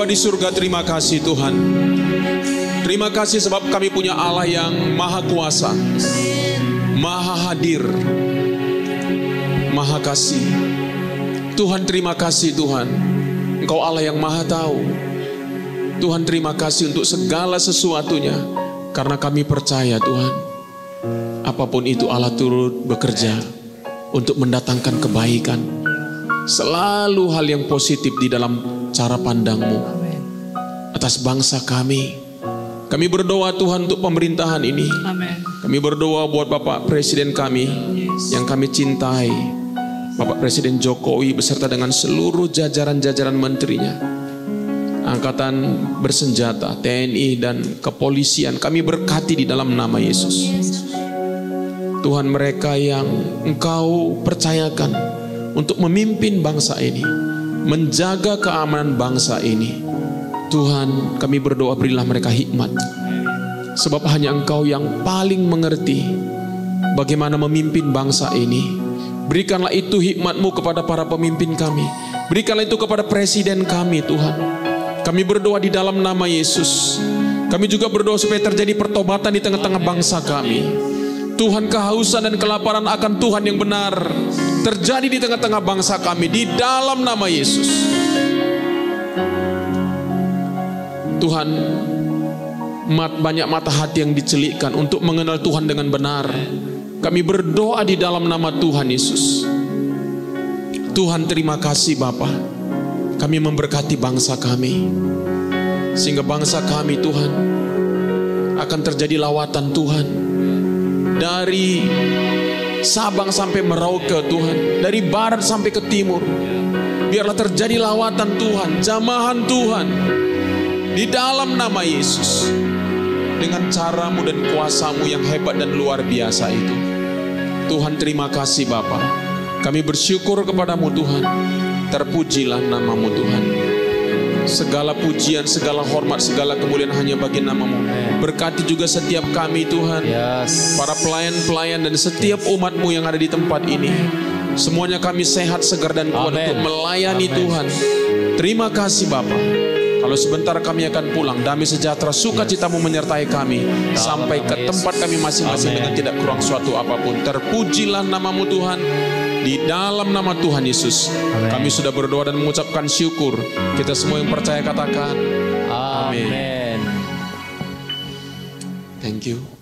di surga, terima kasih Tuhan. Terima kasih sebab kami punya Allah yang maha kuasa, maha hadir, maha kasih. Tuhan terima kasih Tuhan, Engkau Allah yang maha tahu. Tuhan terima kasih untuk segala sesuatunya, karena kami percaya Tuhan, apapun itu Allah turut bekerja untuk mendatangkan kebaikan. Selalu hal yang positif di dalam cara pandang-Mu atas bangsa kami. Kami berdoa Tuhan untuk pemerintahan ini. Kami berdoa buat Bapak Presiden kami yang kami cintai, Bapak Presiden Jokowi beserta dengan seluruh jajaran-jajaran menterinya, angkatan bersenjata, TNI dan kepolisian. Kami berkati di dalam nama Yesus. Tuhan, mereka yang Engkau percayakan untuk memimpin bangsa ini, menjaga keamanan bangsa ini, Tuhan, kami berdoa berilah mereka hikmat. Sebab hanya Engkau yang paling mengerti bagaimana memimpin bangsa ini. Berikanlah itu hikmat-Mu kepada para pemimpin kami. Berikanlah itu kepada presiden kami Tuhan. Kami berdoa di dalam nama Yesus. Kami juga berdoa supaya terjadi pertobatan di tengah-tengah bangsa kami. Tuhan, kehausan dan kelaparan akan Tuhan yang benar terjadi di tengah-tengah bangsa kami di dalam nama Yesus. Tuhan, banyak mata hati yang dicelikkan untuk mengenal Tuhan dengan benar. Kami berdoa di dalam nama Tuhan Yesus. Tuhan, terima kasih Bapa. Kami memberkati bangsa kami, sehingga bangsa kami Tuhan akan terjadi lawatan Tuhan dari Sabang sampai Merauke Tuhan, dari barat sampai ke timur. Biarlah terjadi lawatan Tuhan, jamahan Tuhan di dalam nama Yesus, dengan cara-Mu dan kuasa-Mu yang hebat dan luar biasa itu. Tuhan, terima kasih Bapa. Kami bersyukur kepadamu Tuhan. Terpujilah nama-Mu Tuhan. Segala pujian, segala hormat, segala kemuliaan hanya bagi nama-Mu. Berkati juga setiap kami Tuhan, para pelayan-pelayan dan setiap umat-Mu yang ada di tempat ini. Semuanya kami sehat, segar dan kuat untuk melayani Tuhan. Terima kasih Bapa. Kalau sebentar kami akan pulang, damai sejahtera sukacita-Mu menyertai kami sampai ke tempat kami masing-masing dengan tidak kurang suatu apapun. Terpujilah nama-Mu Tuhan. Di dalam nama Tuhan Yesus kami sudah berdoa dan mengucapkan syukur. Kita semua yang percaya katakan amin. Amin. Thank you.